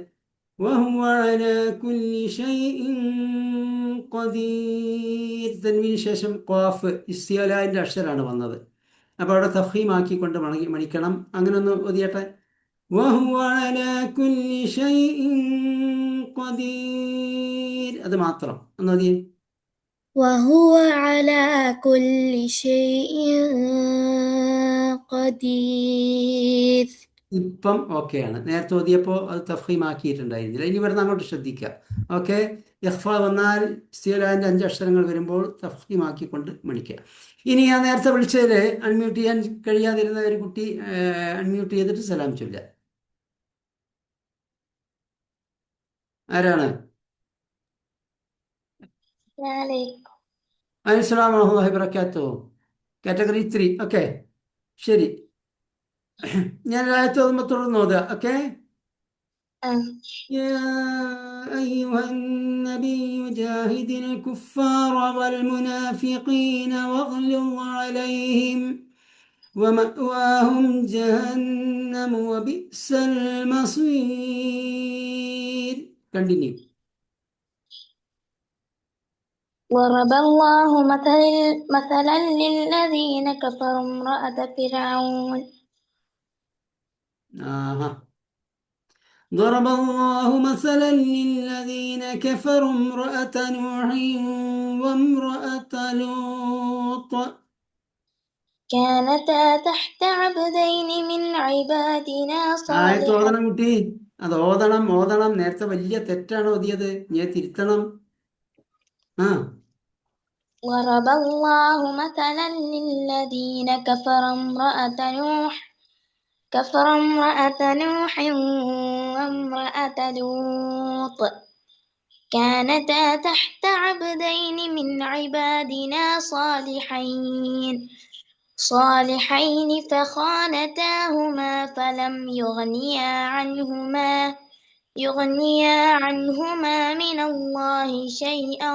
വഹുവ അലാ കുല്ലി ഷൈഇൻ ഖദീർ, തൻവീന് ശേഷം ഖാഫ് ഇസ്തിഅലാന്റെ അക്ഷരാണ് വന്നത്. അപ്പോൾ അവിടെ തഫ്ഹീമാക്കിക്കൊണ്ട് മണിക്കണം. അങ്ങനെ ഒന്ന് ഓതിയട്ടെ. വഹുവ അലാ കുല്ലി ഷൈഇൻ ഖദീർ, അത് മാത്രം ഒന്ന് ഓതിയേ. وهو على كل شيء قدير. ഇപ്പം ഓക്കെയാണ്. നേരത്തെ ഓതിയപ്പോൾ അത് തഫ്ഹീമാക്കിയിട്ടുണ്ടായിരുന്നില്ല. ഇനി ഇവിടുന്ന് അങ്ങോട്ട് ശ്രദ്ധിക്കുക. ഓക്കെ. ഇഖ്ഫ വന്നാൽ ഇസ്തിഅലാന്റെ 5 അക്ഷരങ്ങൾ വരുമ്പോൾ തഫ്ഹീമാക്കിക്കൊണ്ട് മണിക്കുക. ഇനി ഞാൻ നേരത്തെ വിളിച്ചതിൽ അൺമ്യൂട്ട് ചെയ്യാൻ കഴിയാതിരുന്ന ഒരു കുട്ടി അൺമ്യൂട്ട് ചെയ്തിട്ട് സലാം ചൊല്ലുക. ആരാണ്? അസ്സലാമു അലൈക്കും വബറകാതുഹു. കാറ്റഗറി 3. ഓക്കെ, ശരി. ഞാൻ ആയത്ത് ഓതുമ്പോൾ തുടർന്ന് ഓതുക. ഓക്കെ. يا أيها النبي جاهد الكفار والمنافقين واغلظ عليهم ومأواهم جهنم وبئس المصير. Continue. ضرب الله مثلا للذين كفروا امرأة فرعون. ضرب الله مثلا للذين كفروا امرأة نوح وامرأة لوط كانتا تحت عبدين من عبادنا ആയത്ത് صالحين. ഓതണം കുട്ടി, അത് ഓതണം. നേരത്തെ വലിയ തെറ്റാണ് ഓതിയത്, ഞാൻ തിരുത്തണം. ضرب الله مثلا للذين كفروا امرأة نوح وامرأة لوط كانتا تحت عبدين من عبادنا صالحين فخانتاهما فلم يغنيا عنهما من الله شيئا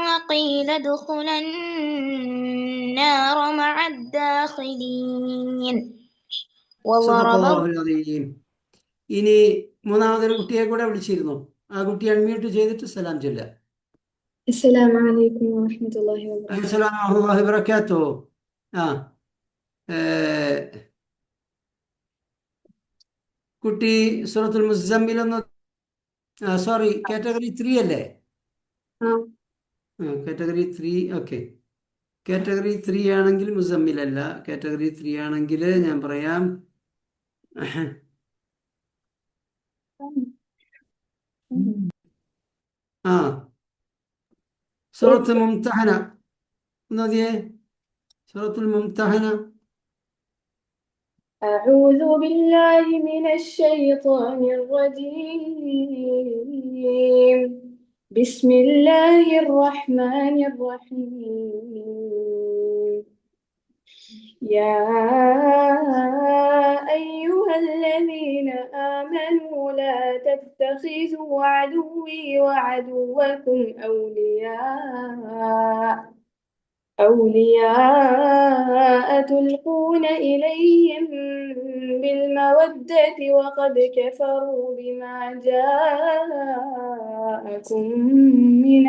وقيل ادخلا النار مع الداخلين. സദഖല്ലാഹുൽ അദീം. ഇനി മൂന്നാമതൊരു കുട്ടിയെ കൂടെ വിളിച്ചിരുന്നു. ആ കുട്ടി അൺമ്യൂട്ട് ചെയ്തിട്ട് സലാം ചൊല്ലുക. السلام عليكم ورحمة الله وبركاته. അസ്സലാമു അലൈക്കും വബറകാതുഹു. കുട്ടി സൂറത്തുൽ മുസമ്മിൽ ഒന്ന്, സോറി, കാറ്റഗറി 3 അല്ലേ? കാറ്റഗറി 3. ഓക്കെ. കാറ്റഗറി 3 ആണെങ്കിൽ മുസമ്മിലല്ല. കാറ്റഗറി 3 ആണെങ്കിൽ ഞാൻ പറയാം സൂറത്തുൽ മുംതഹന ഒന്നോതിയേ. സൂറത്തുൽ മുംതഹന. أعوذ بالله من الشيطان الرجيم. بسم الله الرحمن الرحيم. يا أيها الذين آمنوا لا تتخذوا عدوي وعدوكم أولياء أولياء تلقون إليهم بالمودة وقد كفروا بما جاءكم من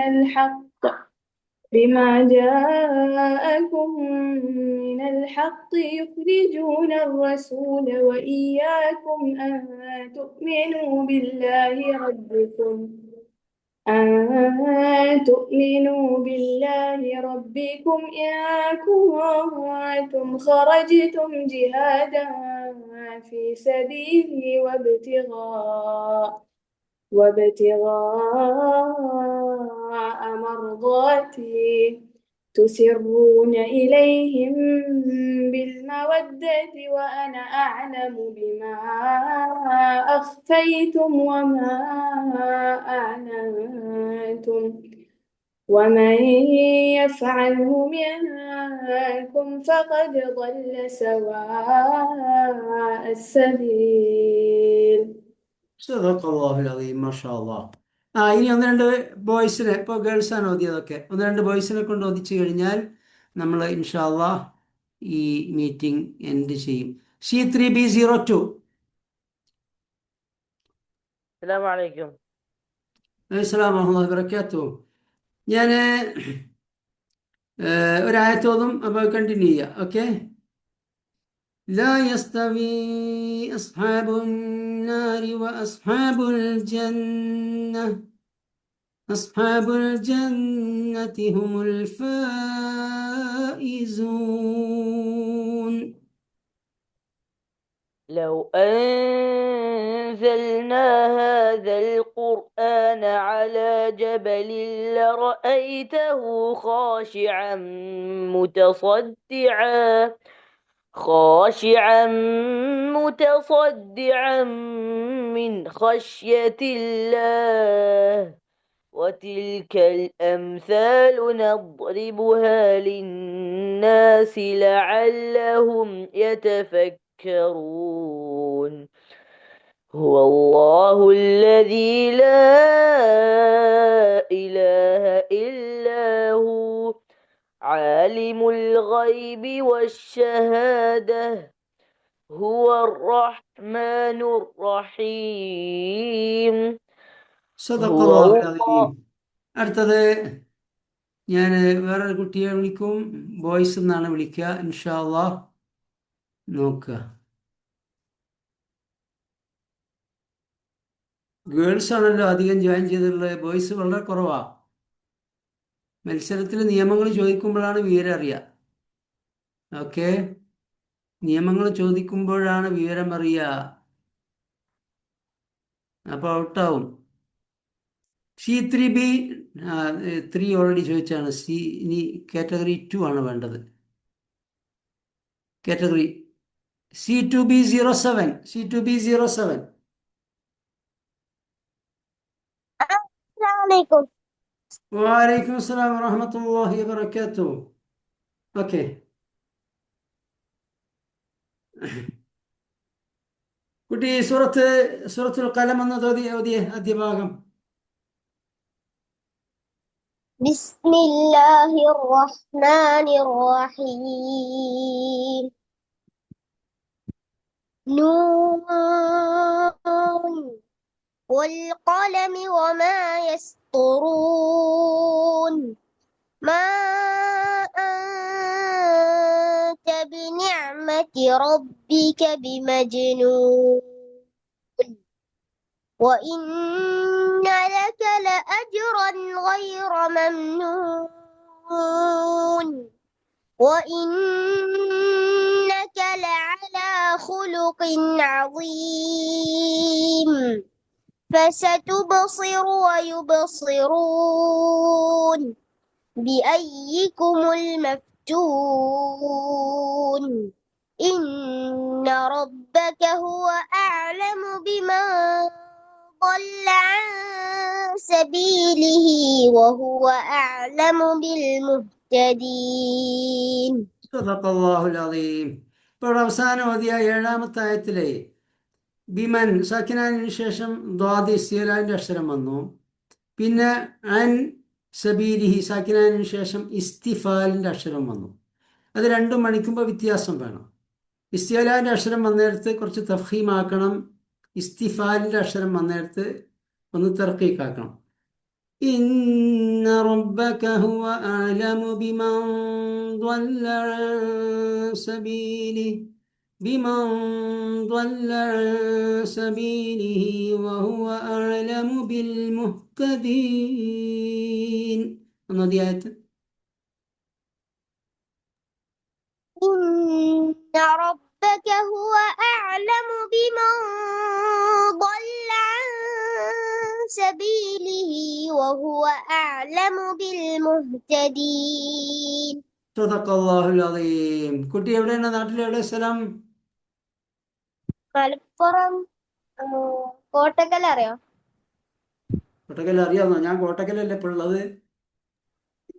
الحق يخرجون الرسول وإياكم أن تؤمنوا بالله ربكم إن كنتم خرجتم جهادا في سبيلي وابتغاء مرضاتي تسرون إليهم بالمودة وأنا أعلم بما أخفيتم وما أعلنتم ومن يفعله منكم فقد ضل سواء السبيل. സദഖല്ലാഹുൽ അദീം. മാഷാ അല്ലാഹ്. ഇനി ഒന്ന് രണ്ട് ബോയ്സിനെ, ഇപ്പോൾ ഗേൾസാണ് ഓതിയതൊക്കെ, ഒന്ന് രണ്ട് ബോയ്സിനെ കൊണ്ട് ഓദിച്ചു കഴിഞ്ഞാൽ നമ്മൾ ഇൻഷാ അല്ലാഹ് ഈ മീറ്റിംഗ് എൻഡ് ചെയ്യും. C3B02. അസ്സലാമു അലൈക്കും. അസ്സലാമു അലൈക്കും വബറകാതുഹു. ഞാൻ ഒരായത്തോതും, അപ്പോൾ കണ്ടിന്യൂ ചെയ്യാം. ഓക്കെ. لا يستوي أصحاب النار وأصحاب الجنة أصحاب الجنة هم الفائزون. لو أنزلنا هذا القرآن على جبل لرأيته خاشعا متصدعا من خشية الله وتلك الأمثال نضربها للناس لعلهم يتفكرون. هو الله الذي لا إله إلا هو عالم الغيب والشهادة هو الرحمن الرحيم. സദഖല്ലാഹുൽ അദീം. അടുത്തത് ഞാൻ വേറൊരു കുട്ടിയെ വിളിക്കും. ബോയ്സ് എന്നാണ് വിളിക്കുക. ഇൻഷാ അല്ലാഹ് നോക്കുക. ഗേൾസ് ആണല്ലോ അധികം ജോയിൻ ചെയ്തിട്ടുള്ളത്, ബോയ്സ് വളരെ കുറവാണ്. മത്സരത്തിൽ നിയമങ്ങൾ ചോദിക്കുമ്പോഴാണ് വിവരം അറിയുക. ഓക്കെ, നിയമങ്ങൾ ചോദിക്കുമ്പോഴാണ് വിവരം അറിയുക. അപ്പോൾ ഔട്ടാവും. C3B3 ഓൾറെഡി ചോദിച്ചാണ്. ഇനി കാറ്റഗറി 2 ആണ് വേണ്ടത്. Category C2B07. അസ്സലാമലൈക്കും. വലൈക്കും അസ്സലാം വറഹ്മത്തുള്ളാഹി വബറകാതുഹു. ഓക്കെ, കുട്ടി സൂറത്തുൽ ഖലം എന്ന് ഓതിയ ആദ്യ ഭാഗം. ബിസ്മില്ലാഹിർ റഹ്മാനിർ റഹീം. നൂൻ വൽ ഖലമി വമാ യസ്തുറൂൻ. മാ അൻത ബിനിഅമതി റബ്ബിക ബിമജ്നൂൻ. وإن لك لأجرا غير ممنون وإنك لعلى خلق عظيم. فستبصر ويبصرون بأيكم المفتون. إن ربك هو أعلم بمن ضل عن سبيله وهو أعلم بالمهتدين. സദഖല്ലാഹുൽ അദീം. ഇപ്പോൾ അവസാനം ഓതിയ 7ാമത്തെ ആയത്തിലെ ബിമൻ സാക്കിനാനിന് ശേഷം ദ്വാദി ഇസ്തിലാന്റെ അക്ഷരം വന്നു. പിന്നെ അൻ സബീലിഹി സാക്കിനതിന് ശേഷം ഇസ്തിഫാലിൻ്റെ അക്ഷരം വന്നു. അത് രണ്ടും മണിക്കുമ്പോൾ വ്യത്യാസം വേണം. ഇസ്തിഫാലിൻ്റെ അക്ഷരം വന്നേരത്ത് കുറച്ച് തഫ്ഹീമാക്കണം. ഇസ്തിഫാലിൻ്റെ അക്ഷരം വന്നേരത്ത് ഒന്ന് തർക്കീക്കാക്കണം. ഇന്ന റബ്ബക ഹുവ അഅലമു ബിമൻ ضل عن سبيله بمن ضل عن سبيله وهو أعلم بالمهتدين. ഒന്നതി ആയത്ത്. إن ربك هو أعلم بمن ضل عن سبيله وهو أعلم بالمهتدين. സദഖല്ലാഹുൽ അദീം. കുട്ടി എവിടെയാണ്? നാട്ടിൽ എവിടെ സ്ഥലം? മലപ്പുറം കോട്ടക്കൽ അറിയോ? കോട്ടക്കൽ അറിയാമോ? ഞാൻ കോട്ടക്കലല്ലേ ഇപ്പോൾ ഉള്ളത്.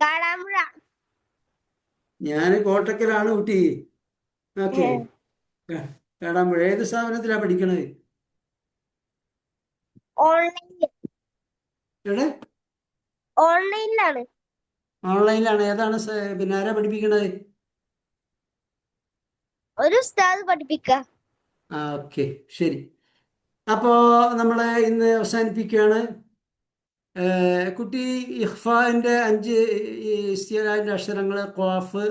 കാടാമ്പുഴ. ഞാൻ കോട്ടക്കലാണ് കുട്ടി. ഓക്കെ. കേടാമ്പുഴ. ഏത് സ്ഥാപനത്തിലാണ് പഠിക്കണത്? ഓൺലൈനിൽ. എവിടെ? ഓൺലൈനിലാണ്. ഓൺലൈനിലാണ്. ഏതാണ് പിന്നെ ആരാ പഠിപ്പിക്കണത്? ഒരു ഉസ്താദ് പഠിപ്പിക്ക. ഓക്കെ, ശരി. അപ്പോൾ നമ്മൾ ഇന്ന് അവസാനിപ്പിക്കുകയാണ്. കുട്ടി ഇഖ്ഫാൻ്റെ 5 ഇസ്തിഅലാൻ്റെ അക്ഷരങ്ങൾ ഖാഫ്,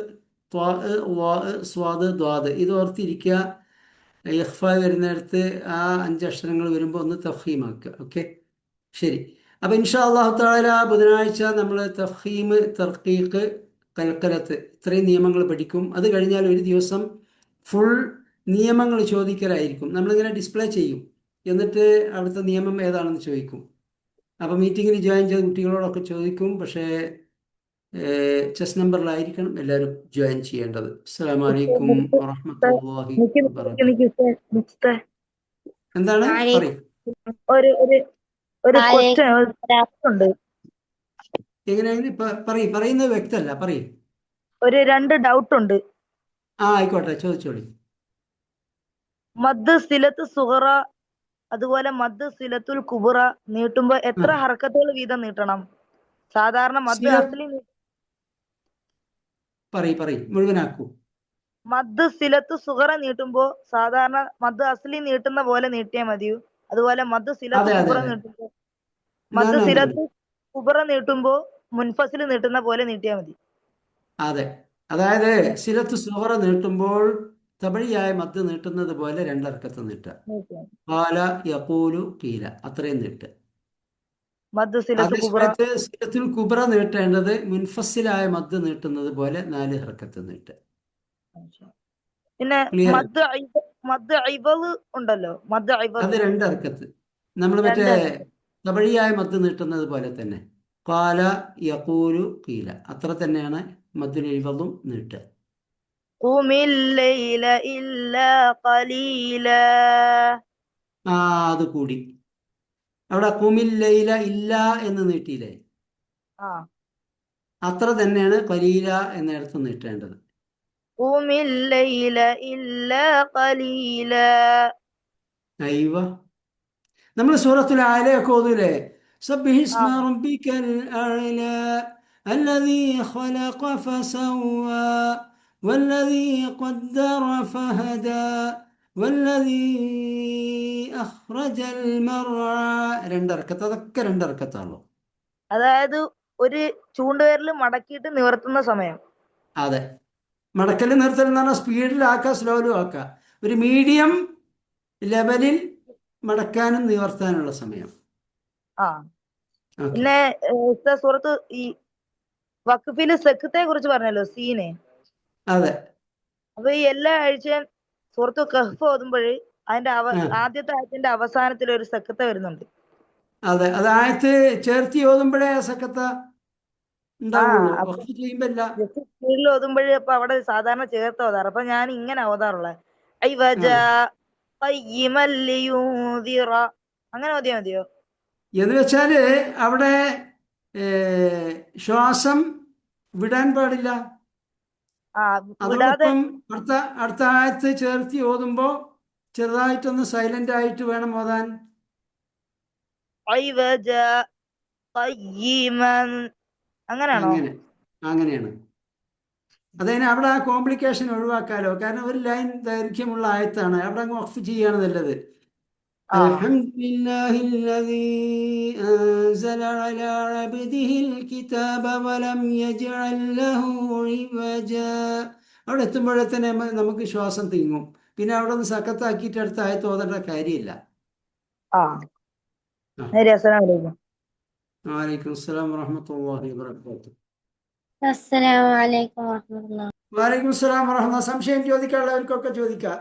ത്വാ, വാ, സ്വാദ്, ദ്വാദ്. ഇത് ഓർത്തിരിക്കുക. ഇഖ്ഫ വരുന്നിടത്ത് ആ 5 അക്ഷരങ്ങൾ വരുമ്പോൾ ഒന്ന് തഫ്ഹീമാക്കുക. ഓക്കെ, ശരി. അപ്പോൾ ഇൻഷാ അല്ലാഹു തആല ബുധനാഴ്ച നമ്മൾ തഫ്ഹീം, തർക്കീഖ്, കൽക്കലത്ത് ഇത്രയും നിയമങ്ങൾ പഠിക്കും. അത് കഴിഞ്ഞാൽ ഒരു ദിവസം ഫുൾ നിയമങ്ങൾ ചോദിക്കലായിരിക്കും. നമ്മളിങ്ങനെ ഡിസ്പ്ലേ ചെയ്യും, എന്നിട്ട് അവിടുത്തെ നിയമം ഏതാണെന്ന് ചോദിക്കും. അപ്പോൾ മീറ്റിങ്ങിൽ ജോയിൻ ചെയ്ത കുട്ടികളോടൊക്കെ ചോദിക്കും. പക്ഷേ ചെസ് നമ്പറിലായിരിക്കണം എല്ലാവരും ജോയിൻ ചെയ്യേണ്ടത്. അസ്സലാമു അലൈക്കും വറഹ്മത്തുള്ളാഹി വബറകാതുഹു. എന്താണ് പറയും? ഒരു ക്വസ്റ്റ്യൻ ഉണ്ട്. എങ്ങനെയാണ് പറയുന്നത് വ്യക്തമല്ല, പറയും. ഒരു 2 ഡൗട്ട് ഉണ്ട്. ആയിക്കോട്ടെ, ചോദിച്ചോളി. മദ് സിലത്ത് സുഹറ അതുപോലെ മദ് സിലത്തുൽ കുബറ നീട്ടുമ്പോ എത്ര ഹർക്കത്തുകൾ വീതം നീട്ടണം? സാധാരണ മദ് അസ്ലി മുഴുവനാക്കൂ. മദ് സിലത്ത് സുഹറ നീട്ടുമ്പോ സാധാരണ മദ് അസ്ലി നീട്ടുന്ന പോലെ നീട്ടിയാൽ മതിയോ? അതുപോലെ മദ് സിലത്ത് കുബറ നീട്ടുമ്പോ മദ് സിലത്ത് കുബറ നീട്ടുമ്പോ മുൻഫസിൽ നീട്ടുന്ന പോലെ നീട്ടിയാൽ മതി? അതെ, അതായത് സിലത്ത് സുഹറ നീട്ടുമ്പോൾ തബഴിയായ മദ് നീട്ടുന്നത് പോലെ 2 ഹർക്കത്ത് നീട്ടുക. ഖാല, യഖൂലു, ഖീല അത്രയും നീട്ടുക. അതേസമയത്ത് സിലത്തുൽ കുബ്ര നീട്ടേണ്ടത് മുൻഫസിലായ മദ് നീട്ടുന്നത് പോലെ 4 ഹർക്കത്ത് നീട്ടുക. പിന്നെ മദ് ഇവള് ഉണ്ടല്ലോ, മദ് ഇവള് അത് 2 ഹർക്കത്ത്. നമ്മൾ മറ്റേ തബഴിയായ മദ് നീട്ടുന്നത് പോലെ തന്നെ ഖാല, യഖൂലു, ഖീല അത്ര തന്നെയാണ് മദ്ദുൽ ഇവളും നീട്ടുക. അത് കൂടി അവിടെ ഖുമിൽ ലൈല ഇല്ല എന്ന് നീട്ടിയില്ലേ, അത്ര തന്നെയാണ് ഖലീല എന്നിടത്ത് നീട്ടേണ്ടത്. അയ്വ, നമ്മൾ സൂറത്തുൽ ആലയൊക്കെ ഓതൂലേ? സബ്ബിഹിസ്മ റബ്ബിക്കൽ അഅ്ലാ الذي خلق فسوى والذي قدر فهدى والذي أخرج المرعى. 2 ഹർക്കത്ത്. അതൊക്കെ 2 ഹർക്കത്താണല്ലോ. അതായത് ഒരു ചൂണ്ടുവിരൽ മടക്കിയിട്ട് നിവർത്തുന്ന സമയം. അതെ, മടക്കല് നിർത്തൽ എന്ന് പറഞ്ഞാൽ സ്പീഡിലാക്കുക, സ്ലോയിലും ആക്കുക. ഒരു മീഡിയം ലെവലിൽ മടക്കാനും നിവർത്താനുള്ള സമയം. പിന്നെ സൂറത്ത് ഈ വഖഫില് സെക്കത്തെ കുറിച്ച് പറഞ്ഞല്ലോ, സീനെ. അതെ. അപ്പൊ ഈ എല്ലാ ആഴ്ചയും സൂറത്ത് കഹ്ഫ് ഓതുമ്പോൾ അതിന്റെ ആദ്യത്തെ ആയത്തിന്റെ അവസാനത്തിൽ ഒരു സെക്കത്ത വരുന്നുണ്ട്. അതെ, അത് ആയത്ത് ചേർത്തി ഓതുമ്പോഴേ ആ സെക്കത്ത ഉണ്ടാവുള്ളൂ. സ്പീഡിൽ ഓതുമ്പോഴേ അപ്പൊ അവിടെ സാധാരണ ചേർത്ത് ഓതാറ്. അപ്പൊ ഞാൻ ഇങ്ങനെ ഓതാറുള്ളത് അങ്ങനെ ഓതിയാ മതിയോ? എന്ന് വെച്ചാല് അവിടെ ശ്വാസം വിടാൻ പാടില്ല. അതോടൊപ്പം അടുത്ത ആയത്ത് ചേർത്തി ഓതുമ്പോ ചെറുതായിട്ടൊന്ന് സൈലന്റ് ആയിട്ട് വേണം ഓതാൻ. അങ്ങനെയാണോ? അങ്ങനെയാണ്. അതായത് അവിടെ ആ കോംപ്ലിക്കേഷൻ ഒഴിവാക്കാലോ, കാരണം ഒരു ലൈൻ ദൈർഘ്യമുള്ള ആയത്താണ്, അവിടെ അങ്ങ് വഖഫ് ചെയ്യാണ് നല്ലത്. അൽഹംദുലില്ലാഹില്ലദീ അൻസല അലാ അബ്ദിഹിൽ കിതാബ വലം യജ്അൽ ലഹു ഇവജാ. അവിടെ എത്തുമ്പോഴേ തന്നെ നമുക്ക് ശ്വാസം തിങ്ങും. പിന്നെ അവിടെ ഒന്ന് സക്കത്താക്കിയിട്ട് അടുത്ത ആയത്ത് ഓതേണ്ട കാര്യമില്ല. വലൈക്കും അസ്സലാം വറഹ്മത്തുള്ളാഹി വബറകാതുഹു. അസ്സലാമു അലൈക്കും വറഹ്മത്തുള്ളാഹി. വലൈക്കും അസ്സലാം വറഹ്മത്തുള്ളാഹി. സംശയം ചോദിക്കാനുള്ളവർക്കൊക്കെ ചോദിക്കാം.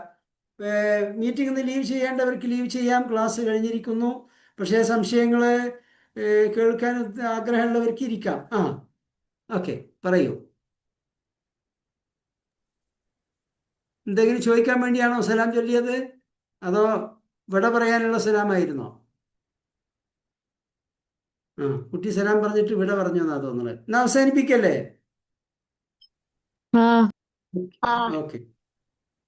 മീറ്റിംഗിൽ നിന്ന് ലീവ് ചെയ്യേണ്ടവർക്ക് ലീവ് ചെയ്യാം, ക്ലാസ് കഴിഞ്ഞിരിക്കുന്നു. പക്ഷേ സംശയങ്ങൾ കേൾക്കാൻ ആഗ്രഹമുള്ളവർക്ക് ഇരിക്കാം. ഓക്കെ, പറയൂ. എന്തെങ്കിലും ചോദിക്കാൻ വേണ്ടിയാണോ സലാം ചൊല്ലിയത്, അതോ വിട പറയാനുള്ള സലാമായിരുന്നോ? കുട്ടി സലാം പറഞ്ഞിട്ട് വിട പറഞ്ഞു എന്നാ തോന്നുന്നത്. എന്നാ അവസാനിപ്പിക്കല്ലേ? ഓക്കെ.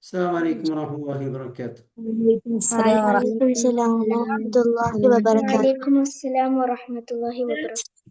അസ്സലാമു അലൈക്കും വറഹ്മത്തുള്ളാഹി വബറകാതുഹു. വഅലൈക്കും അസ്സലാം വറഹ്മത്തുള്ളാഹി വബറകാതുഹു. വഅലൈക്കും അസ്സലാം വറഹ്മത്തുള്ളാഹി വബറകാതുഹു.